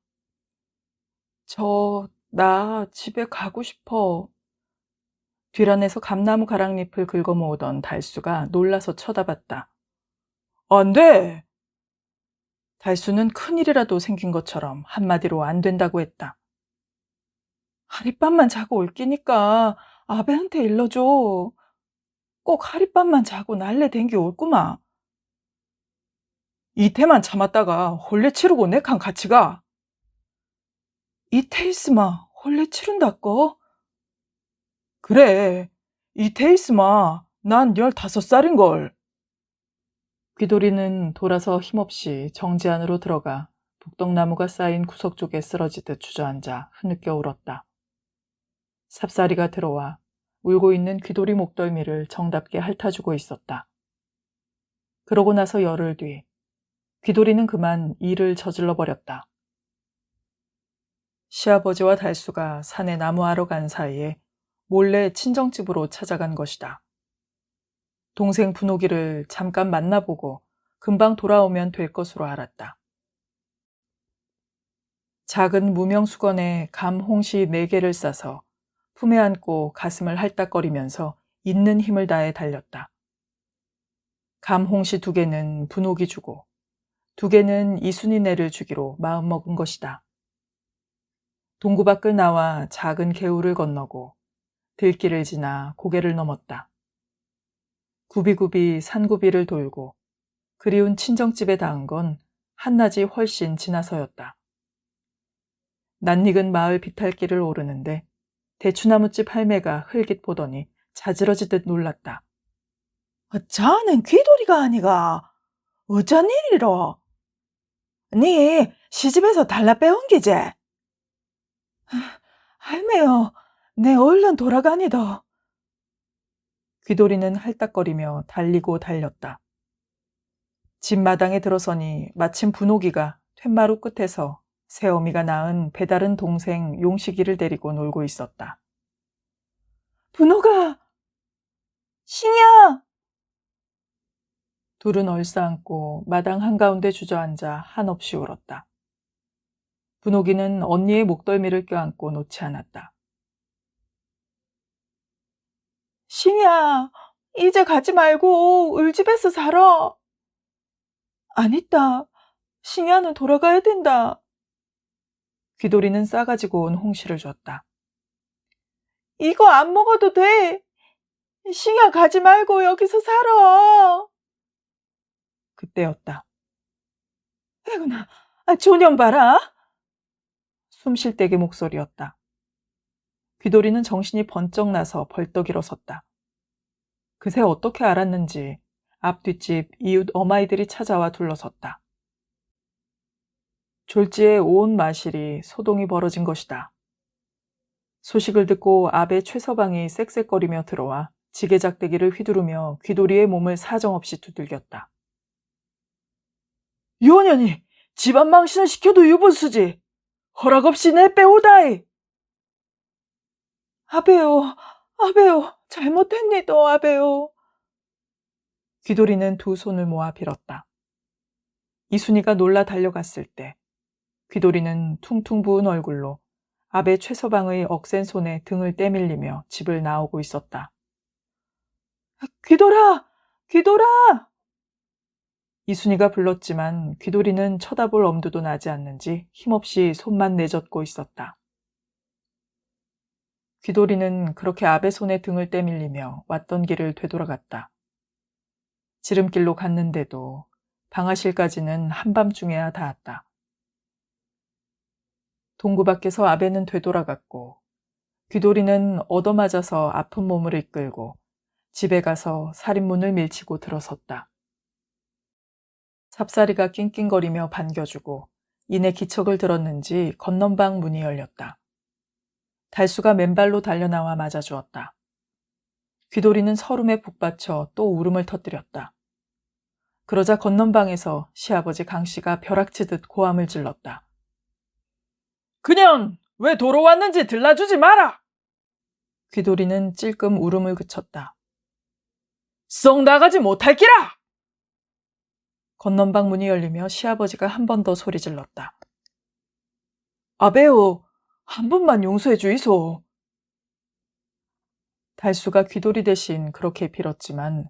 나 집에 가고 싶어. 뒤란에서 감나무 가랑잎을 긁어모으던 달수가 놀라서 쳐다봤다. 안 돼! 달수는 큰일이라도 생긴 것처럼 한마디로 안 된다고 했다. 하룻밤만 자고 올 끼니까 아베한테 일러줘. 꼭 하룻밤만 자고 날래 댕기 올구마. 이태만 참았다가 혼례 치르고 내칸 같이 가. 이태 있으마 혼례 치른다꺼? 그래, 이태 있으마 난 15살인걸. 귀돌이는 돌아서 힘없이 정지 안으로 들어가 독덕나무가 쌓인 구석 쪽에 쓰러지듯 주저앉아 흐느껴 울었다. 삽사리가 들어와 울고 있는 귀돌이 목덜미를 정답게 핥아주고 있었다. 그러고 나서 열흘 뒤 귀돌이는 그만 일을 저질러 버렸다. 시아버지와 달수가 산에 나무하러 간 사이에 몰래 친정집으로 찾아간 것이다. 동생 분옥이를 잠깐 만나보고 금방 돌아오면 될 것으로 알았다. 작은 무명수건에 감 홍시 4개를 싸서 품에 안고 가슴을 할딱거리면서 있는 힘을 다해 달렸다. 감 홍시 2개는 분옥이 주고 2개는 이순이네를 주기로 마음먹은 것이다. 동구 밖을 나와 작은 개울을 건너고 들길을 지나 고개를 넘었다. 굽이굽이 산구비를 돌고 그리운 친정집에 닿은 건 한낮이 훨씬 지나서였다. 낯익은 마을 비탈길을 오르는데 대추나무집 할매가 흘깃 보더니 자지러지듯 놀랐다. 자넨 귀돌이가 아니가. 어쩐 일이로? 네 시집에서 달라 빼온 기제. 할매여, 내 얼른 돌아가니더. 귀돌이는 할딱거리며 달리고 달렸다. 집 마당에 들어서니 마침 분옥이가 툇마루 끝에서 새어미가 낳은 배다른 동생 용식이를 데리고 놀고 있었다. 분옥아! 신이야! 둘은 얼싸안고 마당 한가운데 주저앉아 한없이 울었다. 분옥이는 언니의 목덜미를 껴안고 놓지 않았다. 싱이야, 이제 가지 말고 울집에서 살아. 아니다. 싱이야는 돌아가야 된다. 귀돌이는 싸가지고 온 홍시를 줬다. 이거 안 먹어도 돼. 싱이야, 가지 말고 여기서 살아. 그때였다. 에구나, 조년 봐라. 숨 쉴 때의 목소리였다. 귀돌이는 정신이 번쩍 나서 벌떡 일어섰다. 그새 어떻게 알았는지 앞 뒷집 이웃 어마이들이 찾아와 둘러섰다. 졸지에 온 마실이 소동이 벌어진 것이다. 소식을 듣고 아베 최서방이 쌕쌕거리며 들어와 지게작대기를 휘두르며 귀돌이의 몸을 사정없이 두들겼다. 유언년이 집안 망신을 시켜도 유분수지. 허락 없이 내 빼오다이. 아베요, 잘못했니도 아베요. 귀돌이는 두 손을 모아 빌었다. 이순이가 놀라 달려갔을 때 귀돌이는 퉁퉁 부은 얼굴로 아베 최서방의 억센 손에 등을 떼밀리며 집을 나오고 있었다. 귀돌아! 이순이가 불렀지만 귀돌이는 쳐다볼 엄두도 나지 않는지 힘없이 손만 내젓고 있었다. 귀돌이는 그렇게 아베 손에 등을 떼밀리며 왔던 길을 되돌아갔다. 지름길로 갔는데도 방아실까지는 한밤중에야 닿았다. 동구 밖에서 아베는 되돌아갔고 귀돌이는 얻어맞아서 아픈 몸을 이끌고 집에 가서 살인문을 밀치고 들어섰다. 삽사리가 낑낑거리며 반겨주고 이내 기척을 들었는지 건넌방 문이 열렸다. 달수가 맨발로 달려나와 맞아주었다. 귀돌이는 서름에 북받쳐 또 울음을 터뜨렸다. 그러자 건넌방에서 시아버지 강씨가 벼락치듯 고함을 질렀다. 그년 왜 도로 왔는지 들라주지 마라. 귀돌이는 찔끔 울음을 그쳤다. 썩 나가지 못할 기라. 건넌방 문이 열리며 시아버지가 한 번 더 소리 질렀다. 아베요, 한 번만 용서해 주이소. 달수가 귀돌이 대신 그렇게 빌었지만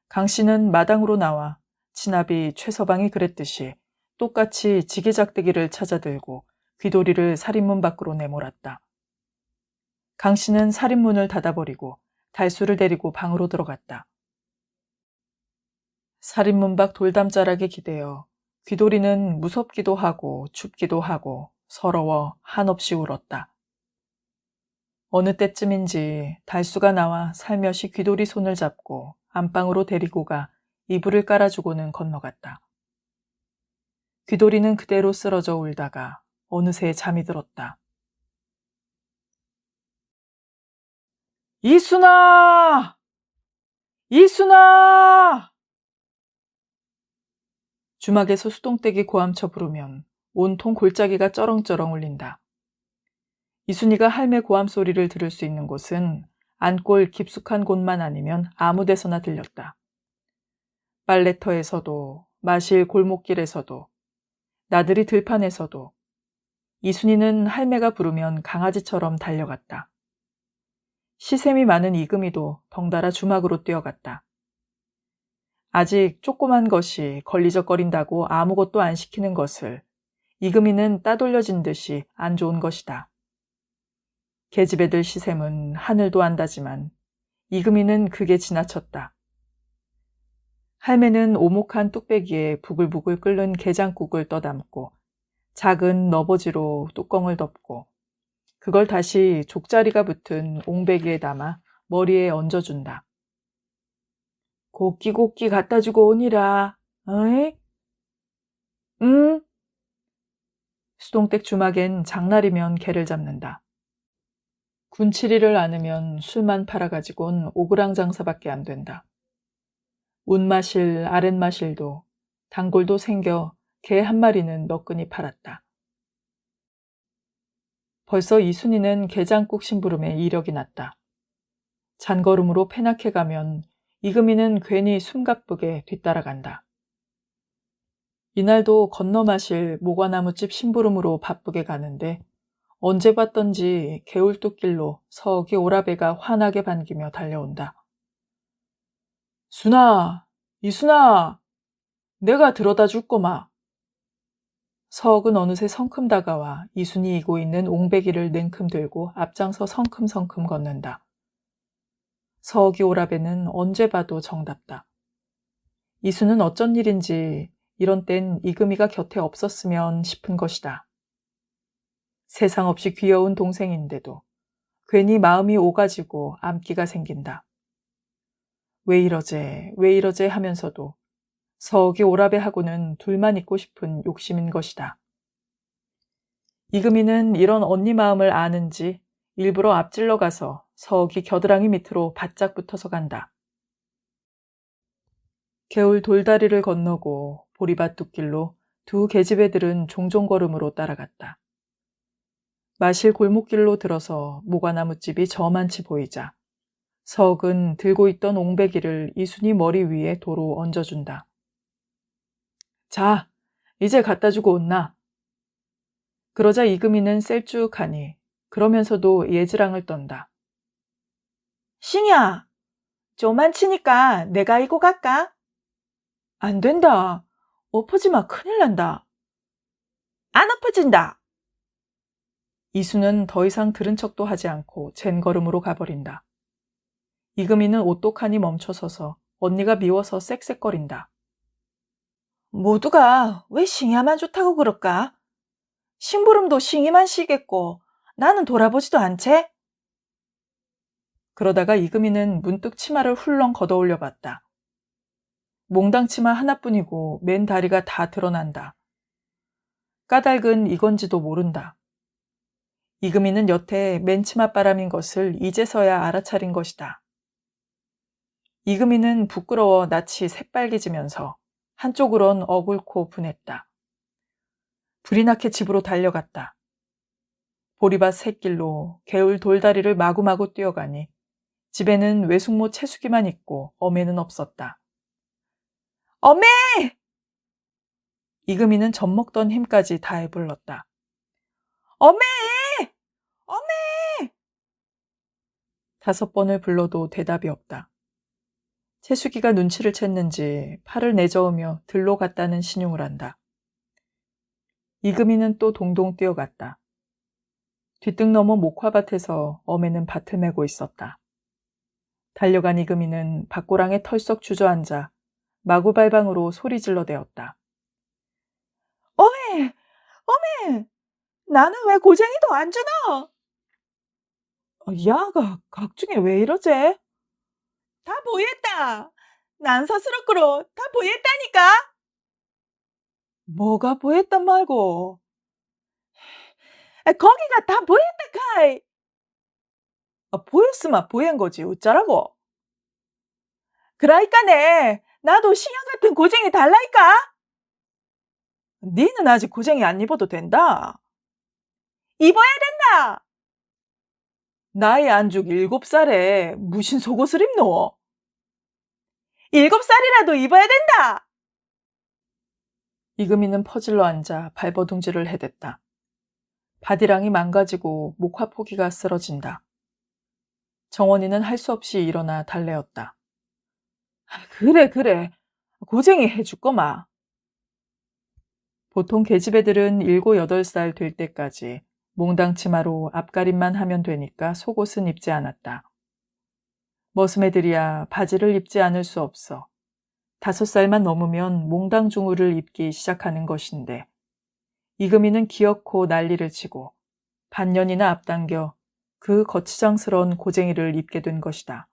강씨는 마당으로 나와 친아비 최서방이 그랬듯이 똑같이 지게작대기를 찾아들고 귀돌이를 살인문 밖으로 내몰았다. 강씨는 살인문을 닫아버리고 달수를 데리고 방으로 들어갔다. 살인문 밖 돌담자락에 기대어 귀돌이는 무섭기도 하고 춥기도 하고 서러워 한없이 울었다. 어느 때쯤인지 달수가 나와 살며시 귀돌이 손을 잡고 안방으로 데리고 가 이불을 깔아주고는 건너갔다. 귀돌이는 그대로 쓰러져 울다가 어느새 잠이 들었다. 이순아! 주막에서 수동떼기 고함쳐 부르면 온통 골짜기가 쩌렁쩌렁 울린다. 이순이가 할매 고함 소리를 들을 수 있는 곳은 안골 깊숙한 곳만 아니면 아무 데서나 들렸다. 빨래터에서도 마실 골목길에서도 나들이 들판에서도 이순이는 할매가 부르면 강아지처럼 달려갔다. 시샘이 많은 이금이도 덩달아 주막으로 뛰어갔다. 아직 조그만 것이 걸리적거린다고 아무것도 안 시키는 것을 이금이는 따돌려진 듯이 안 좋은 것이다. 계집애 들 시샘은 하늘도 안다지만 이금이는 그게 지나쳤다. 할매는 오목한 뚝배기에 부글부글 끓는 게장국을 떠담고 작은 너버지로 뚜껑을 덮고 그걸 다시 족자리가 붙은 옹배기에 담아 머리에 얹어준다. 곱기 갖다 주고 오니라. 어이? 응? 수동댁 주막엔 장날이면 개를 잡는다. 군치리를 않으면 술만 팔아가지고는 오그랑 장사밖에 안 된다. 운마실, 아랫마실도 단골도 생겨 개 한 마리는 너끈히 팔았다. 벌써 이순이는 게장국 심부름에 이력이 났다. 잔걸음으로 패낙해 가면 이금이는 괜히 숨가쁘게 뒤따라간다. 이날도 건너 마실 모과나무집 심부름으로 바쁘게 가는데 언제 봤던지 개울뚝길로 서기 오라배가 환하게 반기며 달려온다. 순아, 이순아, 내가 들어다 줄 꼬마. 서억은 어느새 성큼 다가와 이순이 이고 있는 옹배기를 냉큼 들고 앞장서 성큼성큼 걷는다. 서억이 오라배는 언제 봐도 정답다. 이순은 어쩐 일인지 이런 땐 이금희가 곁에 없었으면 싶은 것이다. 세상 없이 귀여운 동생인데도 괜히 마음이 오가지고 암기가 생긴다. 왜 이러제 하면서도 서욱이 오라배하고는 둘만 있고 싶은 욕심인 것이다. 이금희는 이런 언니 마음을 아는지 일부러 앞질러 가서 서욱이 겨드랑이 밑으로 바짝 붙어서 간다. 개울 돌다리를 건너고 보리밭 뚝길로 두 계집애들은 종종 걸음으로 따라갔다. 마실 골목길로 들어서 모과나무집이 저만치 보이자 서욱은 들고 있던 옹배기를 이순이 머리 위에 도로 얹어준다. 자, 이제 갖다 주고 온나. 그러자 이금희는 셀쭉하니 그러면서도 예지랑을 떤다. 싱이야, 좀만 치니까 내가 이고 갈까? 안 된다. 엎어지 마, 큰일 난다. 안 엎어진다. 이수는 더 이상 들은 척도 하지 않고 젠걸음으로 가버린다. 이금희는 오똑하니 멈춰서서 언니가 미워서 쌕쌕거린다. 모두가 왜 싱이야만 좋다고 그럴까? 심부름도 싱이만 쉬겠고 나는 돌아보지도 않채? 그러다가 이금희는 문득 치마를 훌렁 걷어올려 봤다. 몽당 치마 하나뿐이고 맨 다리가 다 드러난다. 까닭은 이건지도 모른다. 이금희는 여태 맨치맛바람인 것을 이제서야 알아차린 것이다. 이금희는 부끄러워 낯이 새빨개지면서 한쪽으론 어글고 분했다. 불이 나게 집으로 달려갔다. 보리밭 샛길로 개울 돌다리를 마구마구 뛰어가니 집에는 외숙모 채숙이만 있고 어매는 없었다. 어메! 이금희는 젖먹던 힘까지 다해 불렀다. 어메! 어메! 5번을 불러도 대답이 없다. 채숙이가 눈치를 챘는지 팔을 내저으며 들로 갔다는 신용을 한다. 이금희는 또 동동 뛰어갔다. 뒤뜰 넘어 목화밭에서 어매는 밭을 메고 있었다. 달려간 이금희는 밭고랑에 털썩 주저앉아 마구발방으로 소리 질러대었다. 어메! 어메! 나는 왜 고쟁이도 안 주노? 야가 각중에 왜 이러제? 다 보였다. 난 서스럽고로 다 보였다니까. 뭐가 보였단 말고. 거기가 다 보였다 카이. 보였으면 보인 거지 어쩌라고. 그라이까네 나도 신형 같은 고쟁이 달라니까. 니는 아직 고쟁이 안 입어도 된다. 입어야 된다. 나이 안죽 7살에 무슨 속옷을 입노? 7살이라도 입어야 된다. 이금희는 퍼질러 앉아 발버둥질을 해댔다. 바디랑이 망가지고 목화 포기가 쓰러진다. 정원이는 할 수 없이 일어나 달래었다. 그래. 고쟁이 해줄거마. 보통 계집애들은 7, 8살 될 때까지 몽당 치마로 앞가림만 하면 되니까 속옷은 입지 않았다. 머슴애들이야 바지를 입지 않을 수 없어 5살만 넘으면 몽당 중우를 입기 시작하는 것인데 이금희는 기어코 난리를 치고 반년이나 앞당겨 그 거치장스러운 고쟁이를 입게 된 것이다.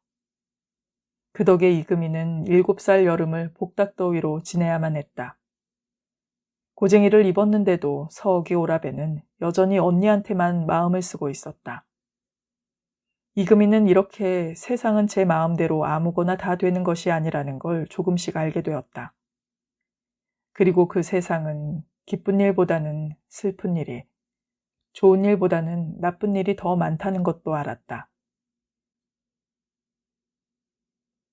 그 덕에 이금희는 7살 여름을 복닥더위로 지내야만 했다. 고쟁이를 입었는데도 서억이 오라배는 여전히 언니한테만 마음을 쓰고 있었다. 이금희는 이렇게 세상은 제 마음대로 아무거나 다 되는 것이 아니라는 걸 조금씩 알게 되었다. 그리고 그 세상은 기쁜 일보다는 슬픈 일이, 좋은 일보다는 나쁜 일이 더 많다는 것도 알았다.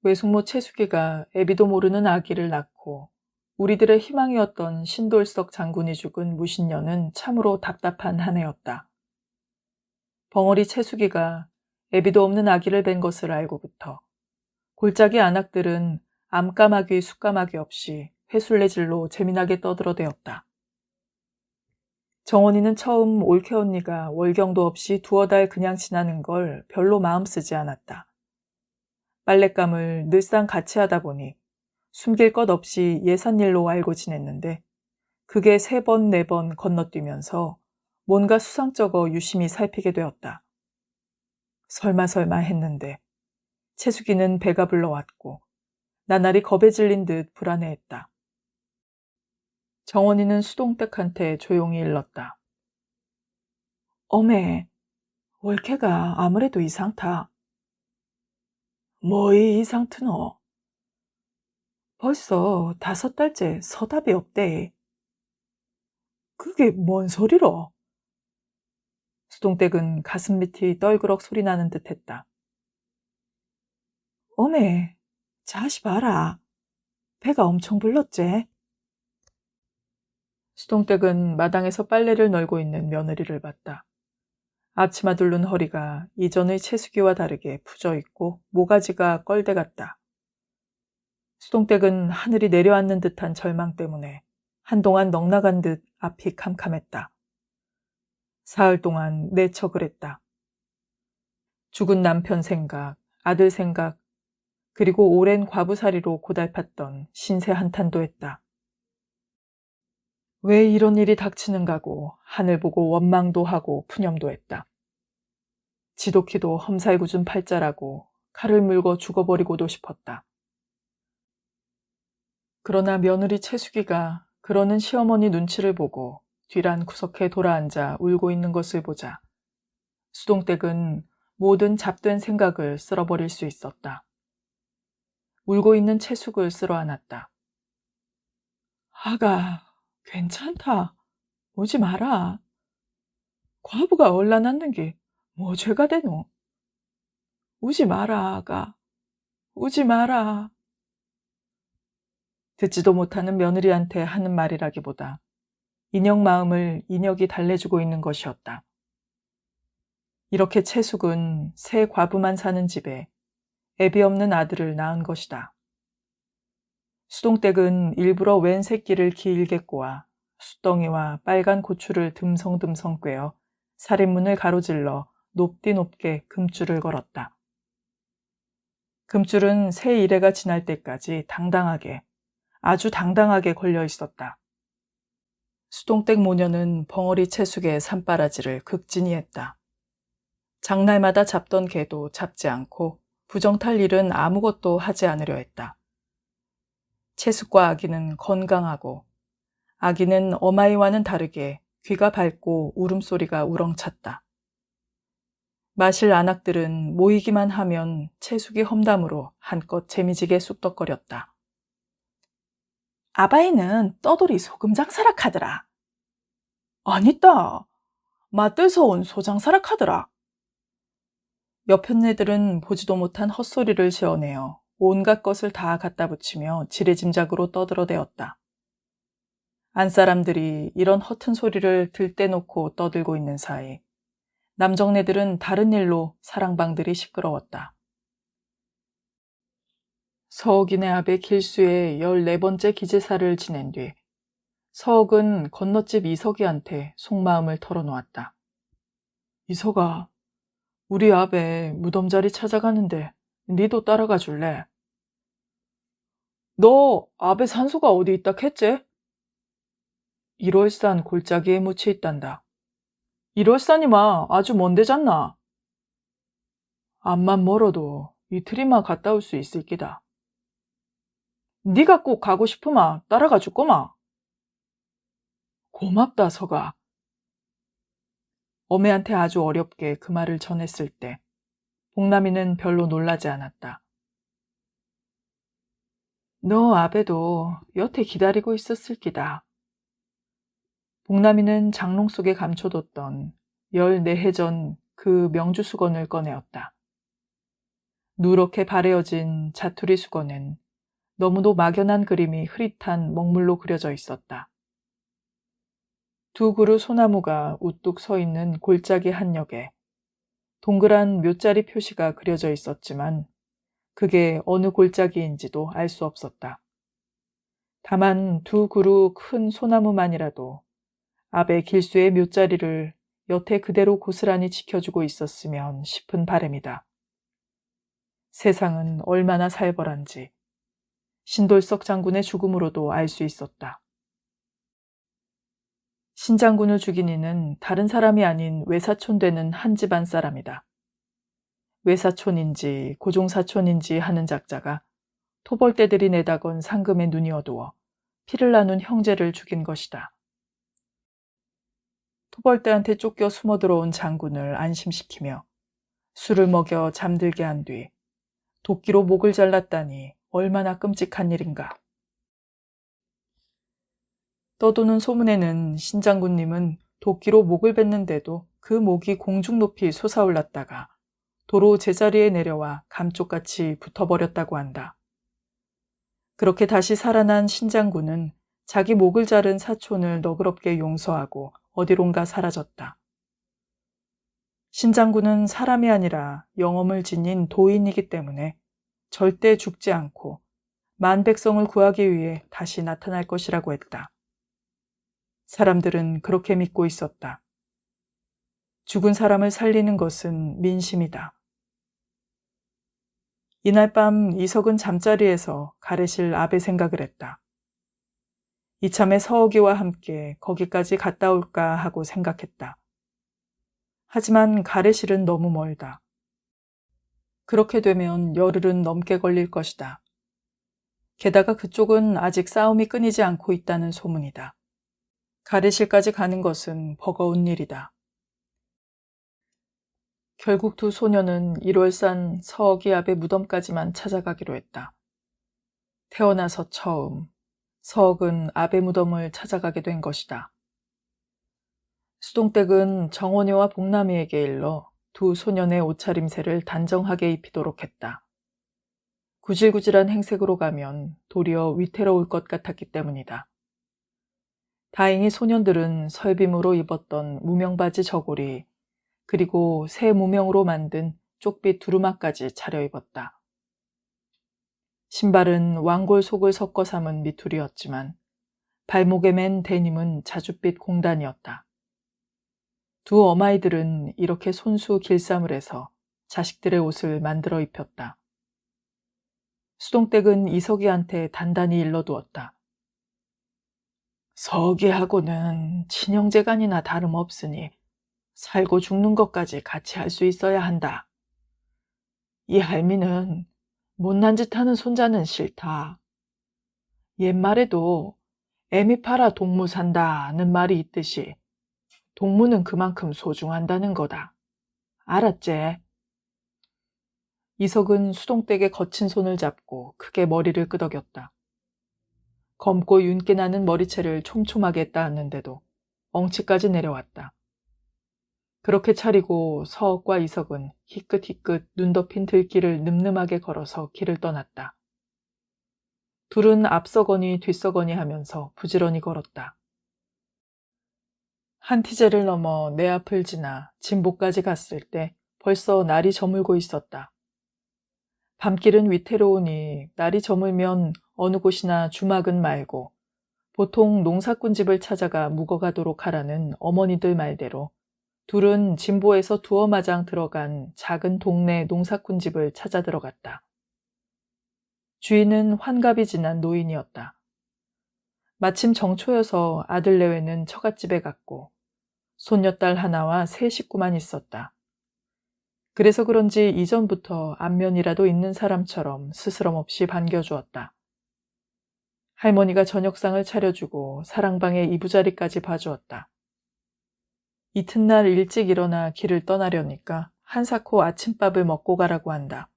외숙모 채숙이가 애비도 모르는 아기를 낳고 우리들의 희망이었던 신돌석 장군이 죽은 무신년은 참으로 답답한 한 해였다. 벙어리 채숙이가 애비도 없는 아기를 뵌 것을 알고부터 골짜기 안악들은 암까마귀 숫까마귀 없이 회술래질로 재미나게 떠들어대었다. 정원이는 처음 올케 언니가 월경도 없이 두어 달 그냥 지나는 걸 별로 마음 쓰지 않았다. 빨랫감을 늘상 같이 하다 보니 숨길 것 없이 예산일로 알고 지냈는데 그게 3번, 4번 건너뛰면서 뭔가 수상쩍어 유심히 살피게 되었다. 설마 했는데 채숙이는 배가 불러왔고 나날이 겁에 질린 듯 불안해했다. 정원이는 수동댁한테 조용히 일렀다. 어메, 월케가 아무래도 이상타. 뭐이 이상트노? 벌써 5달째 서답이 없대. 그게 뭔 소리로? 수동댁은 가슴 밑이 떨그럭 소리나는 듯 했다. 어메, 자시 봐라. 배가 엄청 불렀제? 수동댁은 마당에서 빨래를 널고 있는 며느리를 봤다. 앞치마 둘른 허리가 이전의 채숙이와 다르게 부져 있고 모가지가 껄대 같다. 수동댁은 하늘이 내려앉는 듯한 절망 때문에 한동안 넋나간 듯 앞이 캄캄했다. 사흘 동안 내쳐 그랬다. 죽은 남편 생각, 아들 생각, 그리고 오랜 과부살이로 고달팠던 신세 한탄도 했다. 왜 이런 일이 닥치는가고 하늘 보고 원망도 하고 푸념도 했다. 지독히도 험살궂은 팔자라고 칼을 물고 죽어버리고도 싶었다. 그러나 며느리 채숙이가 그러는 시어머니 눈치를 보고 뒤란 구석에 돌아앉아 울고 있는 것을 보자 수동댁은 모든 잡된 생각을 쓸어버릴 수 있었다. 울고 있는 채숙을 쓸어안았다. 아가, 괜찮다. 오지 마라. 과부가 얼라났는 게 뭐 죄가 되노? 우지 마라, 아가. 우지 마라. 듣지도 못하는 며느리한테 하는 말이라기보다 인혁 마음을 인혁이 달래주고 있는 것이었다. 이렇게 채숙은 새 과부만 사는 집에 애비 없는 아들을 낳은 것이다. 수동댁은 일부러 웬 새끼를 길게 꼬아 숫덩이와 빨간 고추를 듬성듬성 꿰어 살인문을 가로질러 높디 높게 금줄을 걸었다. 금줄은 새 일해가 지날 때까지 당당하게, 아주 당당하게 걸려 있었다. 수동댁 모녀는 벙어리 채숙의 산바라지를 극진히 했다. 장날마다 잡던 개도 잡지 않고 부정탈 일은 아무것도 하지 않으려 했다. 채숙과 아기는 건강하고 아기는 어마이와는 다르게 귀가 밝고 울음소리가 우렁찼다. 마실 안악들은 모이기만 하면 채숙이 험담으로 한껏 재미지게 쑥덕거렸다. 아바이는 떠돌이 소금 장사라 카더라. 아니다. 맞들서 온 소장사라 카더라. 옆편 애들은 보지도 못한 헛소리를 지어내어 온갖 것을 다 갖다 붙이며 지레짐작으로 떠들어대었다. 안사람들이 이런 허튼 소리를 들떼놓고 떠들고 있는 사이 남정네들은 다른 일로 사랑방들이 시끄러웠다. 서옥이네 아베 길수에 14번째 기제사를 지낸 뒤 서옥은 건너집 이석이한테 속마음을 털어놓았다. 이석아, 우리 아베 무덤자리 찾아가는데 니도 따라가 줄래? 너 아베 산소가 어디 있다 했지? 1월산 골짜기에 묻혀 있단다. 1월산이마 아주 먼데잖나. 암만 멀어도 이틀이만 갔다 올 수 있을 기다. 네가 꼭 가고 싶으마 따라가 줄꼬마. 고맙다 서가. 어매한테 아주 어렵게 그 말을 전했을 때 복남이는 별로 놀라지 않았다. 너 아베도 여태 기다리고 있었을 기다. 복남이는 장롱 속에 감춰뒀던 14해 전 그 명주 수건을 꺼내었다. 누렇게 바래어진 자투리 수건은 너무도 막연한 그림이 흐릿한 먹물로 그려져 있었다. 두 그루 소나무가 우뚝 서 있는 골짜기 한역에 동그란 묘자리 표시가 그려져 있었지만 그게 어느 골짜기인지도 알 수 없었다. 다만 두 그루 큰 소나무만이라도 앞에 길수의 묘자리를 여태 그대로 고스란히 지켜주고 있었으면 싶은 바람이다. 세상은 얼마나 살벌한지 신돌석 장군의 죽음으로도 알 수 있었다. 신장군을 죽인 이는 다른 사람이 아닌 외사촌 되는 한 집안 사람이다. 외사촌인지 고종사촌인지 하는 작자가 토벌대들이 내다건 상금에 눈이 어두워 피를 나눈 형제를 죽인 것이다. 토벌대한테 쫓겨 숨어 들어온 장군을 안심시키며 술을 먹여 잠들게 한 뒤 도끼로 목을 잘랐다니 얼마나 끔찍한 일인가. 떠도는 소문에는 신장군님은 도끼로 목을 뱉는데도 그 목이 공중 높이 솟아올랐다가 도로 제자리에 내려와 감쪽같이 붙어버렸다고 한다. 그렇게 다시 살아난 신장군은 자기 목을 자른 사촌을 너그럽게 용서하고 어디론가 사라졌다. 신장군은 사람이 아니라 영험을 지닌 도인이기 때문에 절대 죽지 않고 만백성을 구하기 위해 다시 나타날 것이라고 했다. 사람들은 그렇게 믿고 있었다. 죽은 사람을 살리는 것은 민심이다. 이날 밤 이석은 잠자리에서 가래실 아베 생각을 했다. 이참에 서옥이와 함께 거기까지 갔다 올까 하고 생각했다. 하지만 가래실은 너무 멀다. 그렇게 되면 열흘은 넘게 걸릴 것이다. 게다가 그쪽은 아직 싸움이 끊이지 않고 있다는 소문이다. 가래실까지 가는 것은 버거운 일이다. 결국 두 소녀는 1월산 서억이 앞의 무덤까지만 찾아가기로 했다. 태어나서 처음 서억은 아베 무덤을 찾아가게 된 것이다. 수동댁은 정원이와 복남이에게 일러 두 소년의 옷차림새를 단정하게 입히도록 했다. 구질구질한 행색으로 가면 도리어 위태로울 것 같았기 때문이다. 다행히 소년들은 설빔으로 입었던 무명바지 저고리 그리고 새 무명으로 만든 쪽빛 두루마까지 차려입었다. 신발은 왕골 속을 섞어 삼은 미투리였지만 발목에 맨 데님은 자줏빛 공단이었다. 두 어마이들은 이렇게 손수 길쌈을 해서 자식들의 옷을 만들어 입혔다. 수동댁은 이석이한테 단단히 일러두었다. 서기하고는 친형제간이나 다름없으니 살고 죽는 것까지 같이 할 수 있어야 한다. 이 할미는 못난 짓 하는 손자는 싫다. 옛말에도 애미 팔아 동무 산다는 말이 있듯이 동무는 그만큼 소중한다는 거다. 알았제? 이석은 수동댁의 거친 손을 잡고 크게 머리를 끄덕였다. 검고 윤기 나는 머리채를 촘촘하게 따았는데도 엉치까지 내려왔다. 그렇게 차리고 서억과 이석은 희끗희끗 눈 덮인 들길을 늠름하게 걸어서 길을 떠났다. 둘은 앞서거니 뒤서거니 하면서 부지런히 걸었다. 한티제를 넘어 내 앞을 지나 진보까지 갔을 때 벌써 날이 저물고 있었다. 밤길은 위태로우니 날이 저물면 어느 곳이나 주막은 말고 보통 농사꾼집을 찾아가 묵어가도록 하라는 어머니들 말대로 둘은 진보에서 두어 마장 들어간 작은 동네 농사꾼집을 찾아 들어갔다. 주인은 환갑이 지난 노인이었다. 마침 정초여서 아들 내외는 처갓집에 갔고 손녀딸 하나와 세 식구만 있었다. 그래서 그런지 이전부터 안면이라도 있는 사람처럼 스스럼 없이 반겨주었다. 할머니가 저녁상을 차려주고 사랑방에 이부자리까지 봐주었다. 이튿날 일찍 일어나 길을 떠나려니까 한사코 아침밥을 먹고 가라고 한다.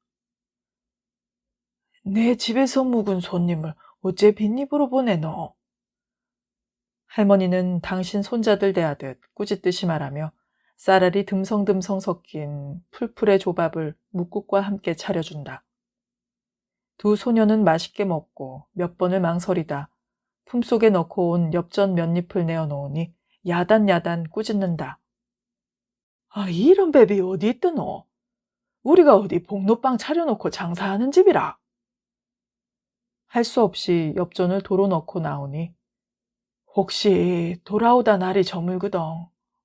내 집에서 묵은 손님을 어째 빈입으로 보내노? 할머니는 당신 손자들 대하듯 꾸짖듯이 말하며 쌀알이 듬성듬성 섞인 풀풀의 조밥을 묵국과 함께 차려준다. 두 소녀는 맛있게 먹고 몇 번을 망설이다 품속에 넣고 온 엽전 몇 잎을 내어놓으니 야단야단 꾸짖는다. 아, 이런 뱀이 어디 있더노? 우리가 어디 복로빵 차려놓고 장사하는 집이라. 할 수 없이 엽전을 도로 넣고 나오니 혹시 돌아오다 날이 저물거든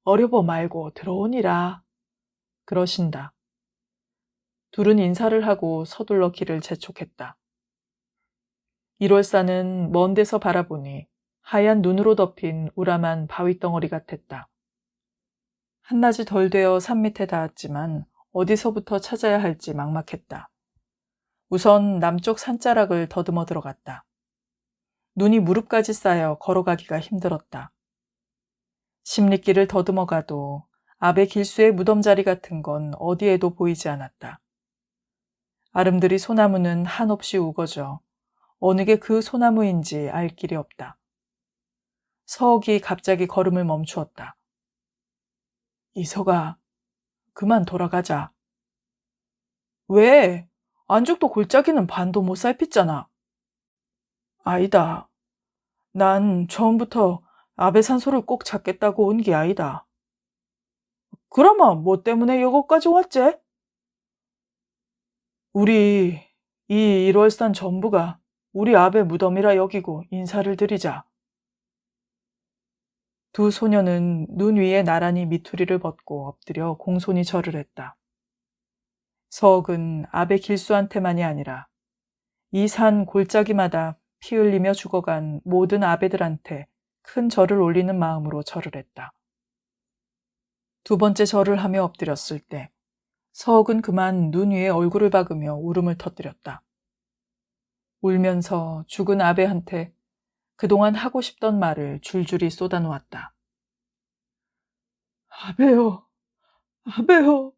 어려보 말고 들어오니라. 그러신다. 둘은 인사를 하고 서둘러 길을 재촉했다. 1월산은 먼 데서 바라보니 하얀 눈으로 덮인 우람한 바위덩어리 같았다. 한낮이 덜 되어 산 밑에 닿았지만 어디서부터 찾아야 할지 막막했다. 우선 남쪽 산자락을 더듬어 들어갔다. 눈이 무릎까지 쌓여 걸어가기가 힘들었다. 십리길을 더듬어 가도 아베 길수의 무덤자리 같은 건 어디에도 보이지 않았다. 아름드리 소나무는 한없이 우거져 어느 게 그 소나무인지 알 길이 없다. 서옥이 갑자기 걸음을 멈추었다. 이서가, 그만 돌아가자. 왜? 안죽도 골짜기는 반도 못 살폈잖아. 아니다. 난 처음부터 아베 산소를 꼭 찾겠다고 온 게 아니다. 그러면 뭐 때문에 여기까지 왔지? 우리 이 1월산 전부가 우리 아베 무덤이라 여기고 인사를 드리자. 두 소녀는 눈 위에 나란히 미투리를 벗고 엎드려 공손히 절을 했다. 서옥은 아베 길수한테만이 아니라 이 산 골짜기마다 피 흘리며 죽어간 모든 아베들한테 큰 절을 올리는 마음으로 절을 했다. 두 번째 절을 하며 엎드렸을 때 서옥은 그만 눈 위에 얼굴을 박으며 울음을 터뜨렸다. 울면서 죽은 아베한테 그동안 하고 싶던 말을 줄줄이 쏟아놓았다. 아베요, 아베요.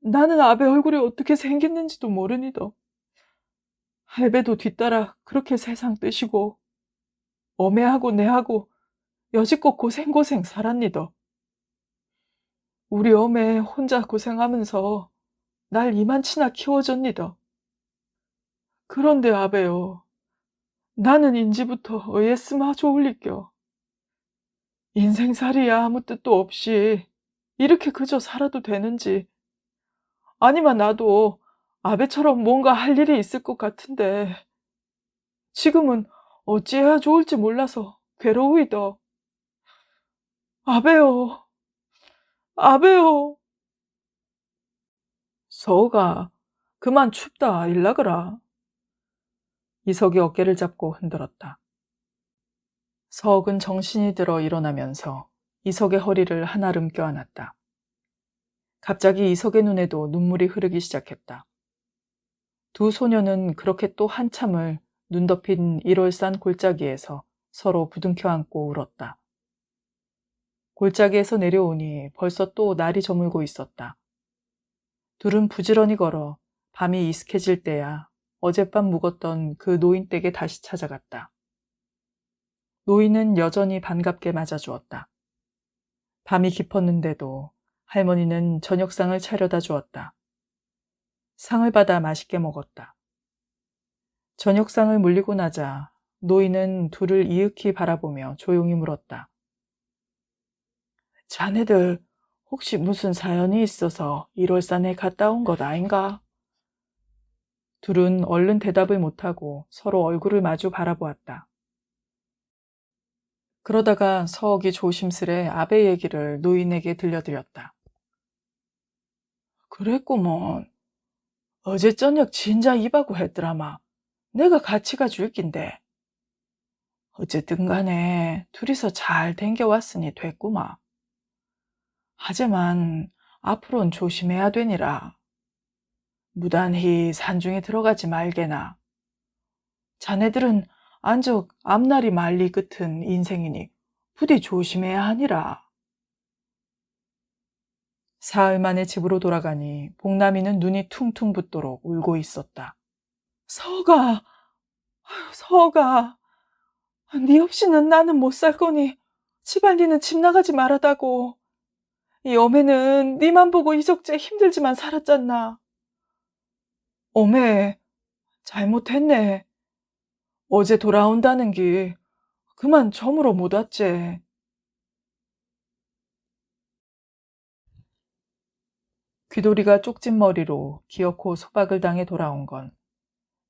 나는 아베 얼굴이 어떻게 생겼는지도 모르니더. 할배도 뒤따라 그렇게 세상 뜨시고 어매하고 내하고 여지껏 고생고생 살았니더. 우리 어매 혼자 고생하면서 날 이만치나 키워줬니더. 그런데 아베요, 나는 인지부터 어예스마 좋을리껴. 인생살이야 아무 뜻도 없이 이렇게 그저 살아도 되는지, 아니면 나도 아베처럼 뭔가 할 일이 있을 것 같은데 지금은 어찌해야 좋을지 몰라서 괴로우이더. 아베요, 아베요. 서우가 그만 춥다 일나거라. 이석이 어깨를 잡고 흔들었다. 서옥은 정신이 들어 일어나면서 이석의 허리를 한아름 껴안았다. 갑자기 이석의 눈에도 눈물이 흐르기 시작했다. 두 소녀는 그렇게 또 한참을 눈 덮인 1월산 골짜기에서 서로 부둥켜 안고 울었다. 골짜기에서 내려오니 벌써 또 날이 저물고 있었다. 둘은 부지런히 걸어 밤이 이슥해질 때야 어젯밤 묵었던 그 노인 댁에 다시 찾아갔다. 노인은 여전히 반갑게 맞아주었다. 밤이 깊었는데도 할머니는 저녁상을 차려다 주었다. 상을 받아 맛있게 먹었다. 저녁상을 물리고 나자 노인은 둘을 이윽히 바라보며 조용히 물었다. 자네들 혹시 무슨 사연이 있어서 1월산에 갔다 온 것 아닌가? 둘은 얼른 대답을 못하고 서로 얼굴을 마주 바라보았다. 그러다가 서옥이 조심스레 아베 얘기를 노인에게 들려드렸다. 그랬구먼. 어제 저녁 진짜 입하고 했더라마. 내가 같이 가줄 낀데. 어쨌든 간에 둘이서 잘 댕겨왔으니 됐구마. 하지만 앞으로는 조심해야 되니라. 무단히 산중에 들어가지 말게나. 자네들은 안적 앞날이 말리 끝은 인생이니 부디 조심해야 하니라. 사흘 만에 집으로 돌아가니 복남이는 눈이 퉁퉁 붓도록 울고 있었다. 서가, 서가, 네 없이는 나는 못 살 거니 제발 니는 집 나가지 말아다고. 이 어매는 니만 보고 이적제 힘들지만 살았잖나. 어매, 잘못했네. 어제 돌아온다는 게 그만 저물어 못 왔지. 귀돌이가 쪽진 머리로 기어코 소박을 당해 돌아온 건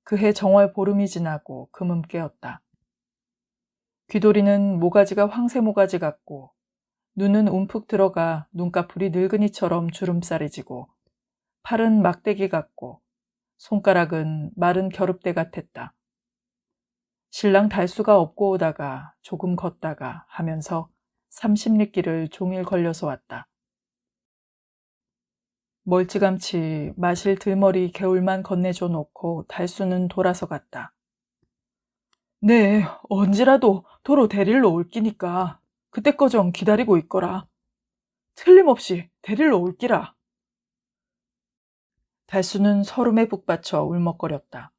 그해 정월 보름이 지나고 금음께였다. 귀돌이는 모가지가 황새 모가지 같고 눈은 움푹 들어가 눈꺼풀이 늙은이처럼 주름살이 지고 팔은 막대기 같고 손가락은 마른 겨릅대 같았다. 신랑 달수가 업고 오다가 조금 걷다가 하면서 30리길을 종일 걸려서 왔다. 멀찌감치 마실 들머리 개울만 건네줘 놓고 달수는 돌아서 갔다. 네, 언제라도 도로 데릴러 올 끼니까 그때꺼정 기다리고 있거라. 틀림없이 데릴러 올 끼라. 달수는 설움에 북받쳐 울먹거렸다.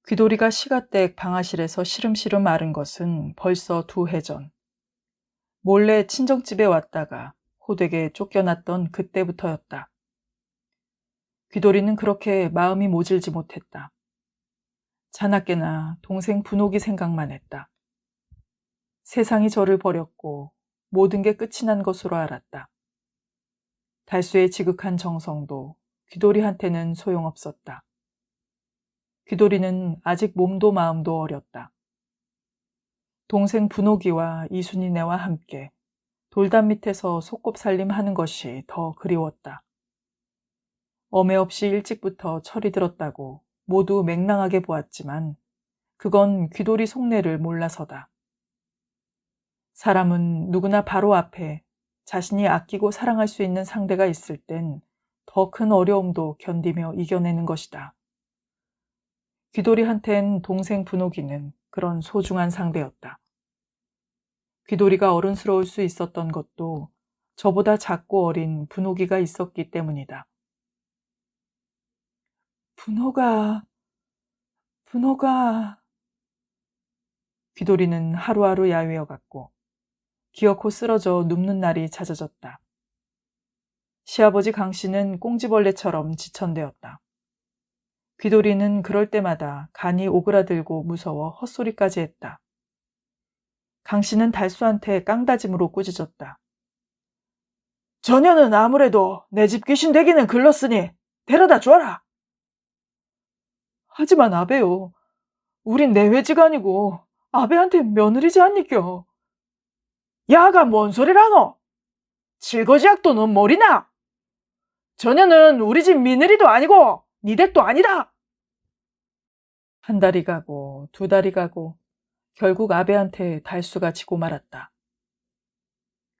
귀돌이가 시가댁 방아실에서 시름시름 앓은 것은 벌써 2해 전. 몰래 친정집에 왔다가 호되게 쫓겨났던 그때부터였다. 귀돌이는 그렇게 마음이 모질지 못했다. 자나깨나 동생 분옥이 생각만 했다. 세상이 저를 버렸고 모든 게 끝이 난 것으로 알았다. 달수의 지극한 정성도 귀돌이한테는 소용없었다. 귀돌이는 아직 몸도 마음도 어렸다. 동생 분옥이와 이순이네와 함께 돌담 밑에서 속곱살림하는 것이 더 그리웠다. 엄해 없이 일찍부터 철이 들었다고 모두 맹랑하게 보았지만 그건 귀돌이 속내를 몰라서다. 사람은 누구나 바로 앞에 자신이 아끼고 사랑할 수 있는 상대가 있을 땐 더 큰 어려움도 견디며 이겨내는 것이다. 귀돌이한텐 동생 분옥이는 그런 소중한 상대였다. 귀돌이가 어른스러울 수 있었던 것도 저보다 작고 어린 분옥이가 있었기 때문이다. 분옥아. 귀돌이는 하루하루 야위어갔고 기어코 쓰러져 눕는 날이 잦아졌다. 시아버지 강씨는 꽁지벌레처럼 지천되었다. 귀돌이는 그럴 때마다 간이 오그라들고 무서워 헛소리까지 했다. 강씨는 달수한테 깡다짐으로 꾸짖었다. 저녀는 아무래도 내 집 귀신 되기는 글렀으니 데려다 줘라. 하지만 아베요. 우린 내외지간이고 아베한테 며느리지 않니껴. 야가 뭔 소리라노? 칠거지약도 넌 머리나? 저녀는 우리 집 며느리도 아니고 니 댁도 아니다. 한 달이 가고 2달이 가고 결국 아베한테 달수가 지고 말았다.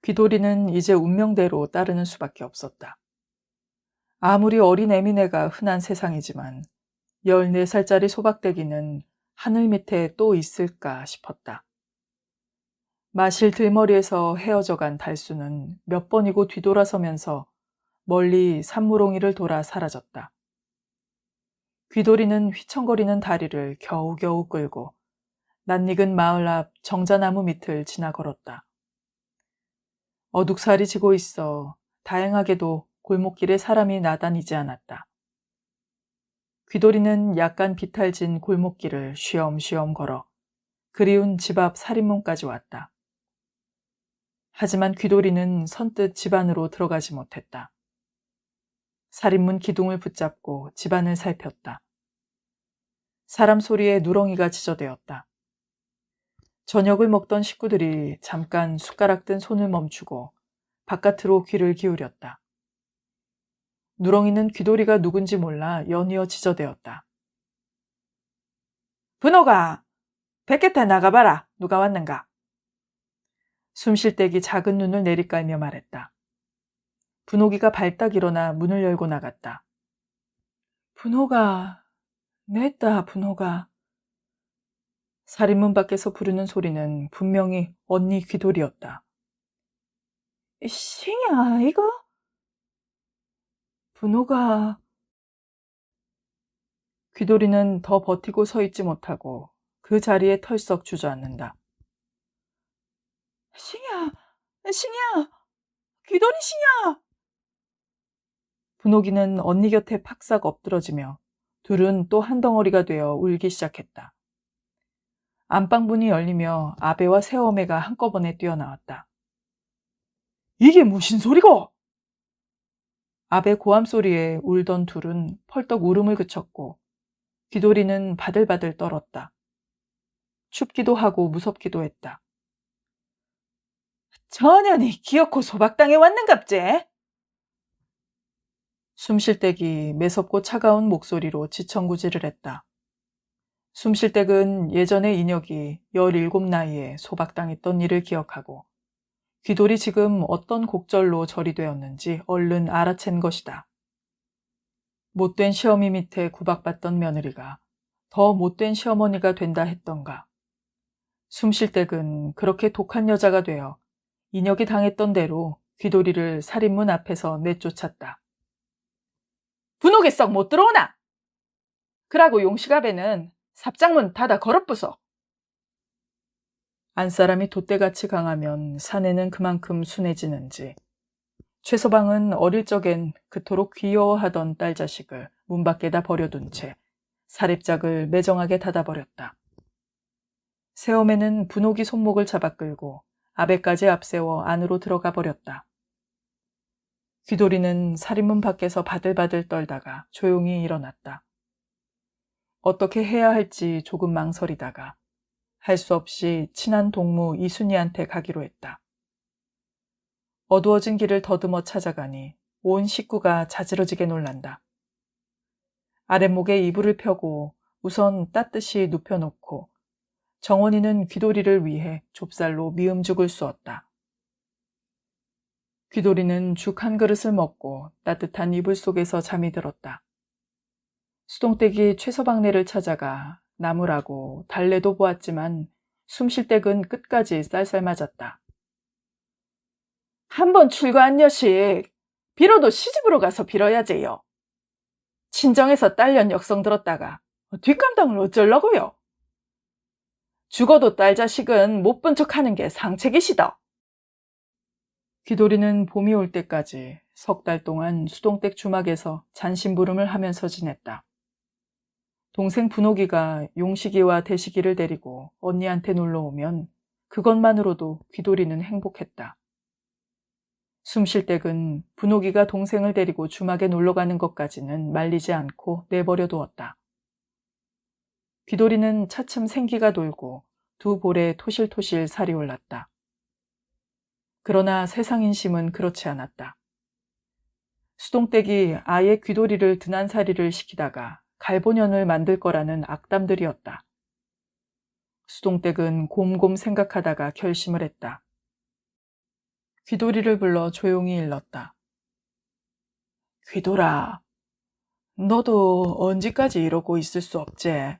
귀돌이는 이제 운명대로 따르는 수밖에 없었다. 아무리 어린 애미네가 흔한 세상이지만 14살짜리 소박대기는 하늘 밑에 또 있을까 싶었다. 마실 들머리에서 헤어져간 달수는 몇 번이고 뒤돌아서면서 멀리 산무롱이를 돌아 사라졌다. 귀돌이는 휘청거리는 다리를 겨우겨우 끌고 낯익은 마을 앞 정자나무 밑을 지나 걸었다. 어둑살이 지고 있어 다행하게도 골목길에 사람이 나다니지 않았다. 귀돌이는 약간 비탈진 골목길을 쉬엄쉬엄 걸어 그리운 집 앞 살인문까지 왔다. 하지만 귀돌이는 선뜻 집 안으로 들어가지 못했다. 살인문 기둥을 붙잡고 집안을 살폈다. 사람 소리에 누렁이가 지저대었다. 저녁을 먹던 식구들이 잠깐 숟가락 든 손을 멈추고 바깥으로 귀를 기울였다. 누렁이는 귀돌이가 누군지 몰라 연이어 지저대었다. 분호가 밖에 나가봐라. 누가 왔는가? 숨쉴 떼기 작은 눈을 내리깔며 말했다. 분호기가 발딱 일어나 문을 열고 나갔다. 분호가, 냈다, 분호가. 살인문 밖에서 부르는 소리는 분명히 언니 귀돌이였다. 싱야, 이거? 분호가. 귀돌이는 더 버티고 서 있지 못하고 그 자리에 털썩 주저앉는다. 싱야, 귀돌이 싱야. 분옥이는 언니 곁에 팍싹 엎드러지며 둘은 또 한 덩어리가 되어 울기 시작했다. 안방문이 열리며 아베와 새어매가 한꺼번에 뛰어나왔다. 이게 무슨 소리고? 아베 고함 소리에 울던 둘은 펄떡 울음을 그쳤고 귀돌이는 바들바들 떨었다. 춥기도 하고 무섭기도 했다. 전현이 기어코 소박당해 왔는갑제? 숨쉴때기 매섭고 차가운 목소리로 지청구지를 했다. 숨쉴때은 예전에 인혁이 17 나이에 소박당했던 일을 기억하고 귀돌이 지금 어떤 곡절로 절이 되었는지 얼른 알아챈 것이다. 못된 시어미 밑에 구박받던 며느리가 더 못된 시어머니가 된다 했던가. 숨쉴때은 그렇게 독한 여자가 되어 인혁이 당했던 대로 귀돌이를 살인문 앞에서 내쫓았다. 분옥에 썩 못 들어오나? 그라고 용식아베는 삽장문 닫아 걸어부숴. 안사람이 돛대같이 강하면 사내는 그만큼 순해지는지 최서방은 어릴 적엔 그토록 귀여워하던 딸 자식을 문 밖에다 버려둔 채 사립작을 매정하게 닫아버렸다. 새어매는 분옥이 손목을 잡아 끌고 아베까지 앞세워 안으로 들어가 버렸다. 귀돌이는 살인문 밖에서 바들바들 떨다가 조용히 일어났다. 어떻게 해야 할지 조금 망설이다가 할 수 없이 친한 동무 이순이한테 가기로 했다. 어두워진 길을 더듬어 찾아가니 온 식구가 자지러지게 놀란다. 아랫목에 이불을 펴고 우선 따뜻이 눕혀놓고 정원이는 귀돌이를 위해 좁쌀로 미음죽을 쑤었다. 귀돌이는 죽 한 그릇을 먹고 따뜻한 이불 속에서 잠이 들었다. 수동댁이 최서방네를 찾아가 나무라고 달래도 보았지만 숨쉴때은 끝까지 쌀쌀 맞았다. 한번 출가한 여식, 빌어도 시집으로 가서 빌어야지요. 친정에서 딸년 역성 들었다가 뒷감당을 어쩌려고요? 죽어도 딸 자식은 못 본 척하는 게 상책이시다. 귀돌이는 봄이 올 때까지 3달 동안 수동댁 주막에서 잔심부름을 하면서 지냈다. 동생 분옥이가 용식이와 대식이를 데리고 언니한테 놀러오면 그것만으로도 귀돌이는 행복했다. 숨쉴때은 분옥이가 동생을 데리고 주막에 놀러가는 것까지는 말리지 않고 내버려 두었다. 귀돌이는 차츰 생기가 돌고 두 볼에 토실토실 살이 올랐다. 그러나 세상 인심은 그렇지 않았다. 수동댁이 아예 귀돌이를 드난살이를 시키다가 갈보년을 만들 거라는 악담들이었다. 수동댁은 곰곰 생각하다가 결심을 했다. 귀돌이를 불러 조용히 일렀다. 귀돌아, 너도 언제까지 이러고 있을 수 없제?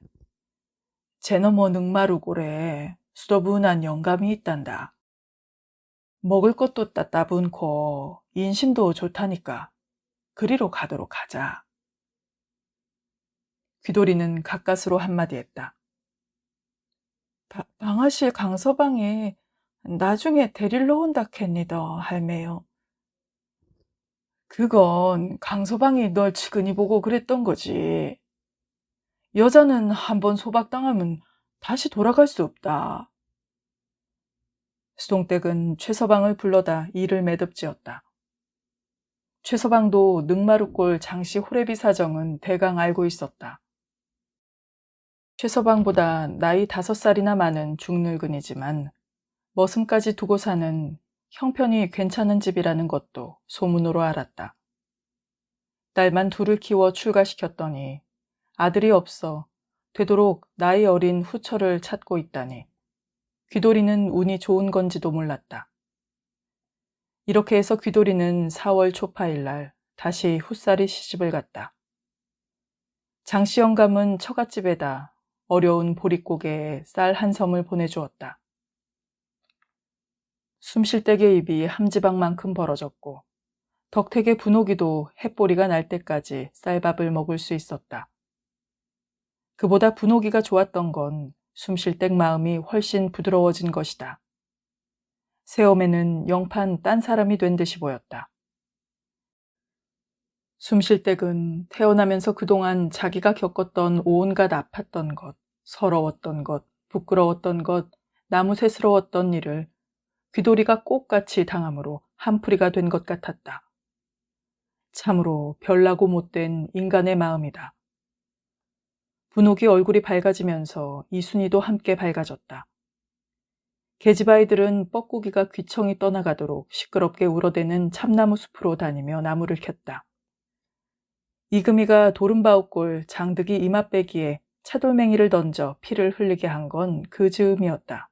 제너머 늑마루골에 수더분한 영감이 있단다. 먹을 것도 따따분고 인심도 좋다니까 그리로 가도록 하자. 귀돌이는 가까스로 한마디 했다. 방아실 강서방이 나중에 데릴러 온다 켕니다, 할매요. 그건 강서방이 널 측은히 보고 그랬던 거지. 여자는 한번 소박당하면 다시 돌아갈 수 없다. 수동댁은 최서방을 불러다 이를 매듭지었다. 최서방도 늑마루골 장씨 호래비 사정은 대강 알고 있었다. 최서방보다 나이 5살이나 많은 중늙은이지만 머슴까지 두고 사는 형편이 괜찮은 집이라는 것도 소문으로 알았다. 딸만 둘을 키워 출가시켰더니 아들이 없어 되도록 나이 어린 후처를 찾고 있다니 귀돌이는 운이 좋은 건지도 몰랐다. 이렇게 해서 귀돌이는 4월 초파일 날 다시 후살이 시집을 갔다. 장씨 영감은 처갓집에다 어려운 보릿고개에 쌀 한 섬을 보내주었다. 숨쉴때의 입이 함지박만큼 벌어졌고 덕택의 분옥이도 햇보리가 날 때까지 쌀밥을 먹을 수 있었다. 그보다 분옥이가 좋았던 건 숨쉴댁 마음이 훨씬 부드러워진 것이다. 새어매는 영판 딴 사람이 된 듯이 보였다. 숨 쉴 때근 태어나면서 그동안 자기가 겪었던 온갖 아팠던 것, 서러웠던 것, 부끄러웠던 것, 나무새스러웠던 일을 귀돌이가 꼭같이 당함으로 한풀이가 된 것 같았다. 참으로 별나고 못된 인간의 마음이다. 분옥이 얼굴이 밝아지면서 이순이도 함께 밝아졌다. 계집아이들은 뻐꾸기가 귀청이 떠나가도록 시끄럽게 울어대는 참나무 숲으로 다니며 나무를 켰다. 이금희가 도른바웃골 장득이 이맛빼기에 차돌맹이를 던져 피를 흘리게 한 건 그 즈음이었다.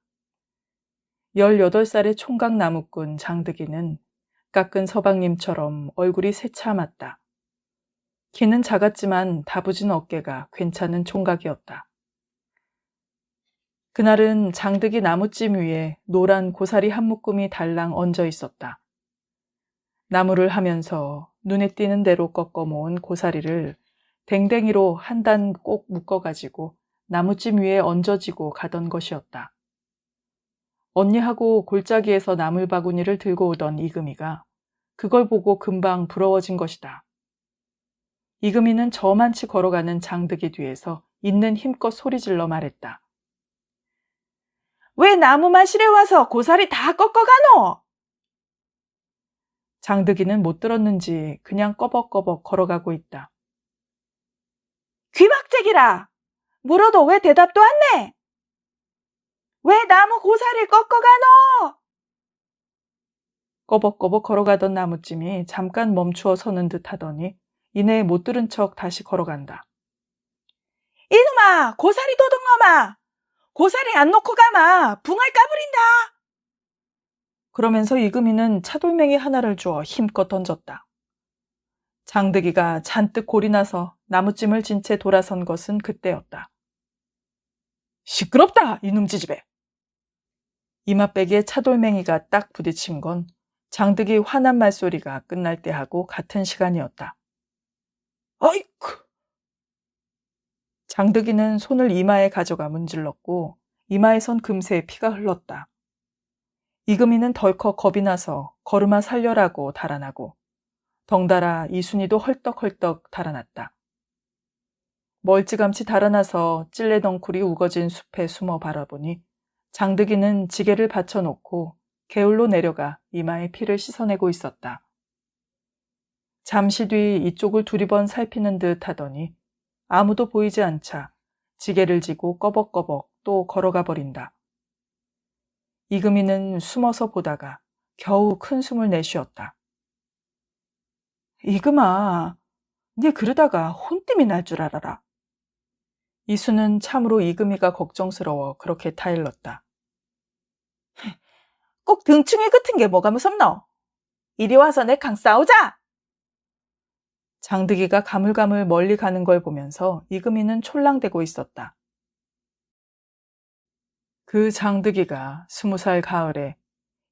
18살의 총각 나무꾼 장득이는 깎은 서방님처럼 얼굴이 새참았다. 키는 작았지만 다부진 어깨가 괜찮은 총각이었다. 그날은 장득이 나무찜 위에 노란 고사리 한 묶음이 달랑 얹어 있었다. 나무를 하면서 눈에 띄는 대로 꺾어 모은 고사리를 댕댕이로 한 단 꼭 묶어가지고 나무찜 위에 얹어지고 가던 것이었다. 언니하고 골짜기에서 나물 바구니를 들고 오던 이금희가 그걸 보고 금방 부러워진 것이다. 이금희는 저만치 걸어가는 장득이 뒤에서 있는 힘껏 소리질러 말했다. 왜 나무 마실에 와서 고사리 다 꺾어가노? 장득이는 못 들었는지 그냥 꺼벅꺼벅 걸어가고 있다. 귀박쟁이라! 물어도 왜 대답도 안 내? 왜 나무 고사리를 꺾어가노? 꺼벅꺼벅 걸어가던 나무찜이 잠깐 멈추어 서는 듯 하더니 이내 못 들은 척 다시 걸어간다. 이놈아! 고사리 도둑놈아! 고사리 안 놓고 가마! 붕을 까부린다! 그러면서 이금희는 차돌맹이 하나를 주어 힘껏 던졌다. 장득이가 잔뜩 골이 나서 나무찜을 진 채 돌아선 것은 그때였다. 시끄럽다, 이놈 지집애! 이맛배기에 차돌맹이가 딱 부딪힌 건 장득이 화난 말소리가 끝날 때 하고 같은 시간이었다. 어이쿠! 장득이는 손을 이마에 가져가 문질렀고 이마에선 금세 피가 흘렀다. 이금희는 덜컥 겁이 나서 걸음아 살려라고 달아나고 덩달아 이순이도 헐떡헐떡 달아났다. 멀찌감치 달아나서 찔레덩쿨이 우거진 숲에 숨어 바라보니 장득이는 지게를 받쳐놓고 개울로 내려가 이마에 피를 씻어내고 있었다. 잠시 뒤 이쪽을 두리번 살피는 듯 하더니 아무도 보이지 않자 지게를 지고 꺼벅꺼벅 또 걸어가 버린다. 이금희는 숨어서 보다가 겨우 큰 숨을 내쉬었다. 이금아, 네 그러다가 혼땜이 날 줄 알아라. 이수는 참으로 이금희가 걱정스러워 그렇게 타일렀다. 꼭 등충이 같은 게 뭐가 무섭노? 이리 와서 내강 싸우자! 장득이가 가물가물 멀리 가는 걸 보면서 이금희는 촐랑대고 있었다. 그 장득이가 20살 가을에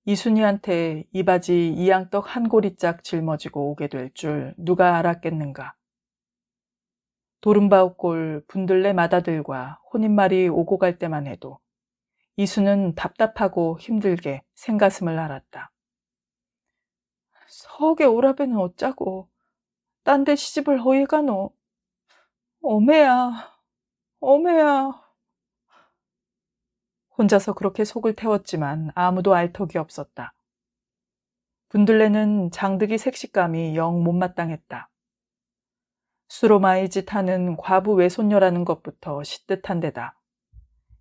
이순이한테 이바지 이양떡 한 고리짝 짊어지고 오게 될 줄 누가 알았겠는가. 도른바웃골 분들레 마다들과 혼인말이 오고 갈 때만 해도 이수는 답답하고 힘들게 생가슴을 앓았다. 서게 오라베는 어짜고 딴 데 시집을 어이 가노. 어매야, 어매야. 혼자서 그렇게 속을 태웠지만 아무도 알 턱이 없었다. 분들레는 장득이 색식감이 영 못마땅했다. 수로마이 짓 하는 과부 외손녀라는 것부터 시뜻한 데다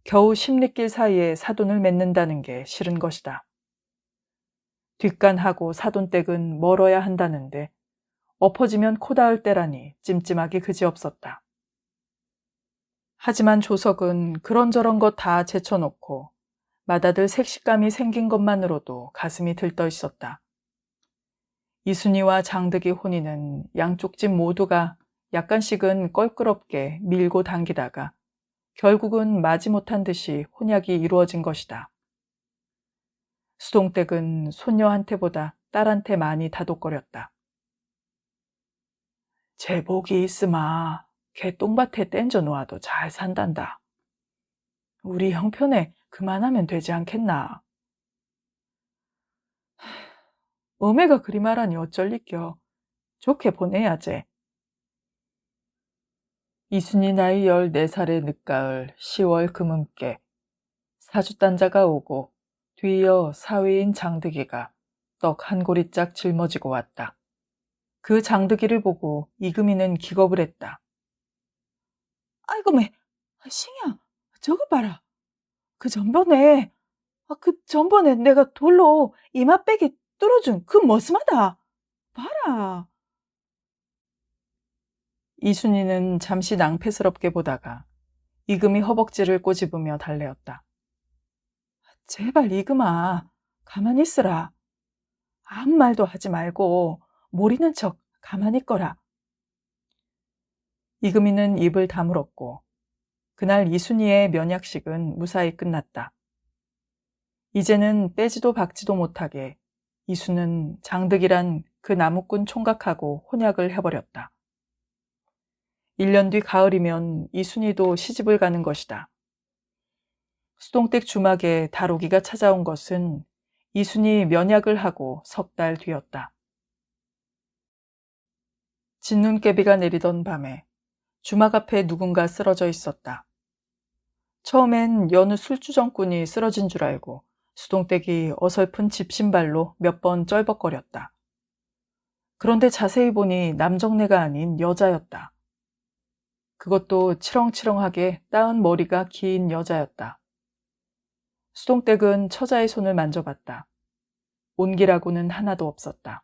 겨우 십리길 사이에 사돈을 맺는다는 게 싫은 것이다. 뒷간하고 사돈댁은 멀어야 한다는데 엎어지면 코 닿을 때라니 찜찜하기 그지없었다. 하지만 조석은 그런저런 것 다 제쳐놓고 맏아들 색식감이 생긴 것만으로도 가슴이 들떠 있었다. 이순이와 장득이 혼인은 양쪽 집 모두가 약간씩은 껄끄럽게 밀고 당기다가 결국은 마지못한 듯이 혼약이 이루어진 것이다. 수동댁은 손녀한테보다 딸한테 많이 다독거렸다. 제복이 있으마 개 똥밭에 땡겨 놓아도 잘 산단다. 우리 형편에 그만하면 되지 않겠나. 어메가 그리 말하니 어쩔리껴. 좋게 보내야지. 이순이 나이 14살의 늦가을 10월 금음께 사주단자가 오고 뒤이어 사위인 장득이가 떡 한 고리짝 짊어지고 왔다. 그 장득이를 보고 이금희는 기겁을 했다. 아이고 매, 싱야, 저거 봐라. 그 전번에 내가 돌로 이마빼기 뚫어준 그 머스마다. 봐라. 이순이는 잠시 낭패스럽게 보다가 이금희 허벅지를 꼬집으며 달래었다. 제발 이금아, 가만히 있으라. 아무 말도 하지 말고 모르는 척 가만히 있거라. 이금희는 입을 다물었고 그날 이순이의 면약식은 무사히 끝났다. 이제는 빼지도 박지도 못하게 이순은 장득이란 그 나무꾼 총각하고 혼약을 해버렸다. 1년 뒤 가을이면 이순이도 시집을 가는 것이다. 수동댁 주막에 다로기가 찾아온 것은 이순이 면약을 하고 석 달 뒤였다. 진눈깨비가 내리던 밤에 주막 앞에 누군가 쓰러져 있었다. 처음엔 여느 술주정꾼이 쓰러진 줄 알고 수동댁이 어설픈 집신발로 몇 번 쩔벅거렸다. 그런데 자세히 보니 남정네가 아닌 여자였다. 그것도 치렁치렁하게 따은 머리가 긴 여자였다. 수동댁은 처자의 손을 만져봤다. 온기라고는 하나도 없었다.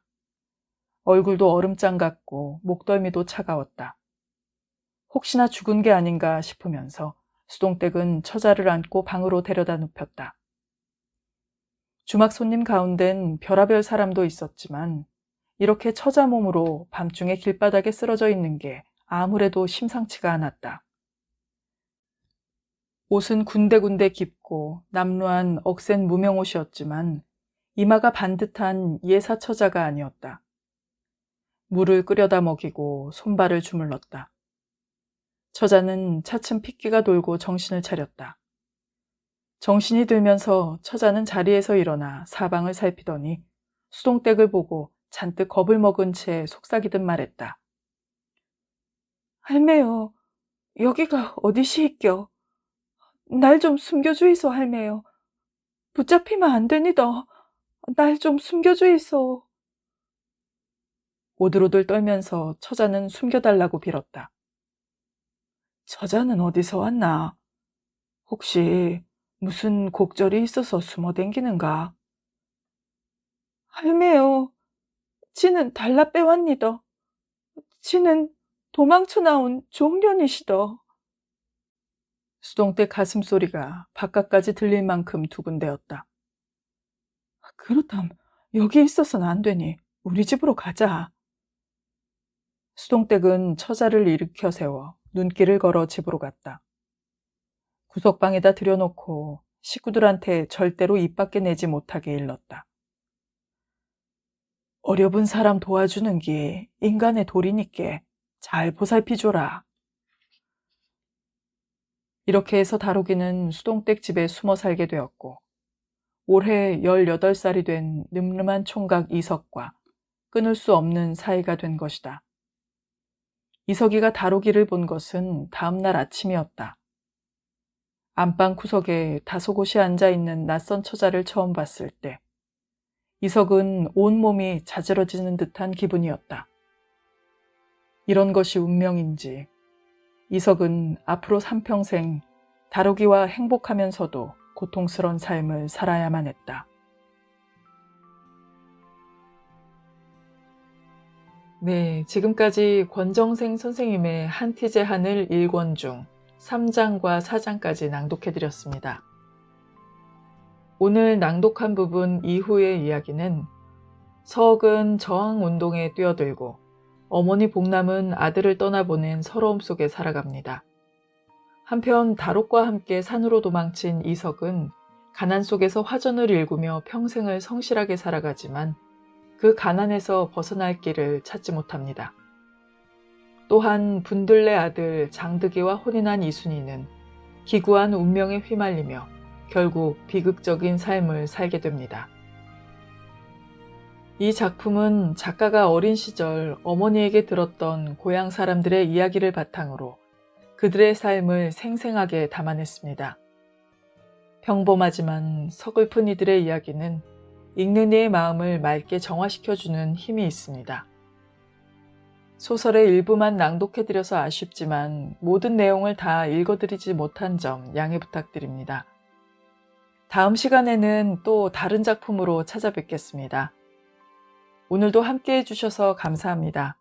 얼굴도 얼음장 같고 목덜미도 차가웠다. 혹시나 죽은 게 아닌가 싶으면서 수동댁은 처자를 안고 방으로 데려다 눕혔다. 주막 손님 가운데는 별하별 사람도 있었지만 이렇게 처자 몸으로 밤중에 길바닥에 쓰러져 있는 게 아무래도 심상치가 않았다. 옷은 군데군데 깊고 남루한 억센 무명옷이었지만 이마가 반듯한 예사 처자가 아니었다. 물을 끓여다 먹이고 손발을 주물렀다. 처자는 차츰 핏기가 돌고 정신을 차렸다. 정신이 들면서 처자는 자리에서 일어나 사방을 살피더니 수동댁을 보고 잔뜩 겁을 먹은 채 속삭이듯 말했다. 할매요, 여기가 어디시있겨? 날 좀 숨겨주이소, 할매요. 붙잡히면 안 되니더. 날 좀 숨겨주이소. 오들오들 떨면서 처자는 숨겨달라고 빌었다. 처자는 어디서 왔나? 혹시 무슨 곡절이 있어서 숨어댕기는가? 할매요, 지는 달라 빼왔니더. 지는 도망쳐 나온 종년이시더. 수동댁 가슴소리가 바깥까지 들릴 만큼 두근대었다. 그렇담 여기 있어서는 안 되니 우리 집으로 가자. 수동댁은 처자를 일으켜 세워 눈길을 걸어 집으로 갔다. 구석방에다 들여놓고 식구들한테 절대로 입 밖에 내지 못하게 일렀다. 어려운 사람 도와주는 게 인간의 도리니께 잘 보살피줘라. 이렇게 해서 다로기는 수동댁 집에 숨어 살게 되었고 올해 18살이 된 늠름한 총각 이석과 끊을 수 없는 사이가 된 것이다. 이석이가 다로기를 본 것은 다음 날 아침이었다. 안방 구석에 다소곳이 앉아있는 낯선 처자를 처음 봤을 때 이석은 온몸이 자지러지는 듯한 기분이었다. 이런 것이 운명인지 이석은 앞으로 한평생 다로기와 행복하면서도 고통스러운 삶을 살아야만 했다. 네, 지금까지 권정생 선생님의 한티제 하늘 1권 중 3장과 4장까지 낭독해드렸습니다. 오늘 낭독한 부분 이후의 이야기는 서억은 저항운동에 뛰어들고 어머니 복남은 아들을 떠나보낸 서러움 속에 살아갑니다. 한편 다록과 함께 산으로 도망친 이석은 가난 속에서 화전을 일구며 평생을 성실하게 살아가지만 그 가난에서 벗어날 길을 찾지 못합니다. 또한 분들레 아들 장득이와 혼인한 이순이는 기구한 운명에 휘말리며 결국 비극적인 삶을 살게 됩니다. 이 작품은 작가가 어린 시절 어머니에게 들었던 고향 사람들의 이야기를 바탕으로 그들의 삶을 생생하게 담아냈습니다. 평범하지만 서글픈 이들의 이야기는 읽는 이의 마음을 맑게 정화시켜주는 힘이 있습니다. 소설의 일부만 낭독해드려서 아쉽지만 모든 내용을 다 읽어드리지 못한 점 양해 부탁드립니다. 다음 시간에는 또 다른 작품으로 찾아뵙겠습니다. 오늘도 함께 해주셔서 감사합니다.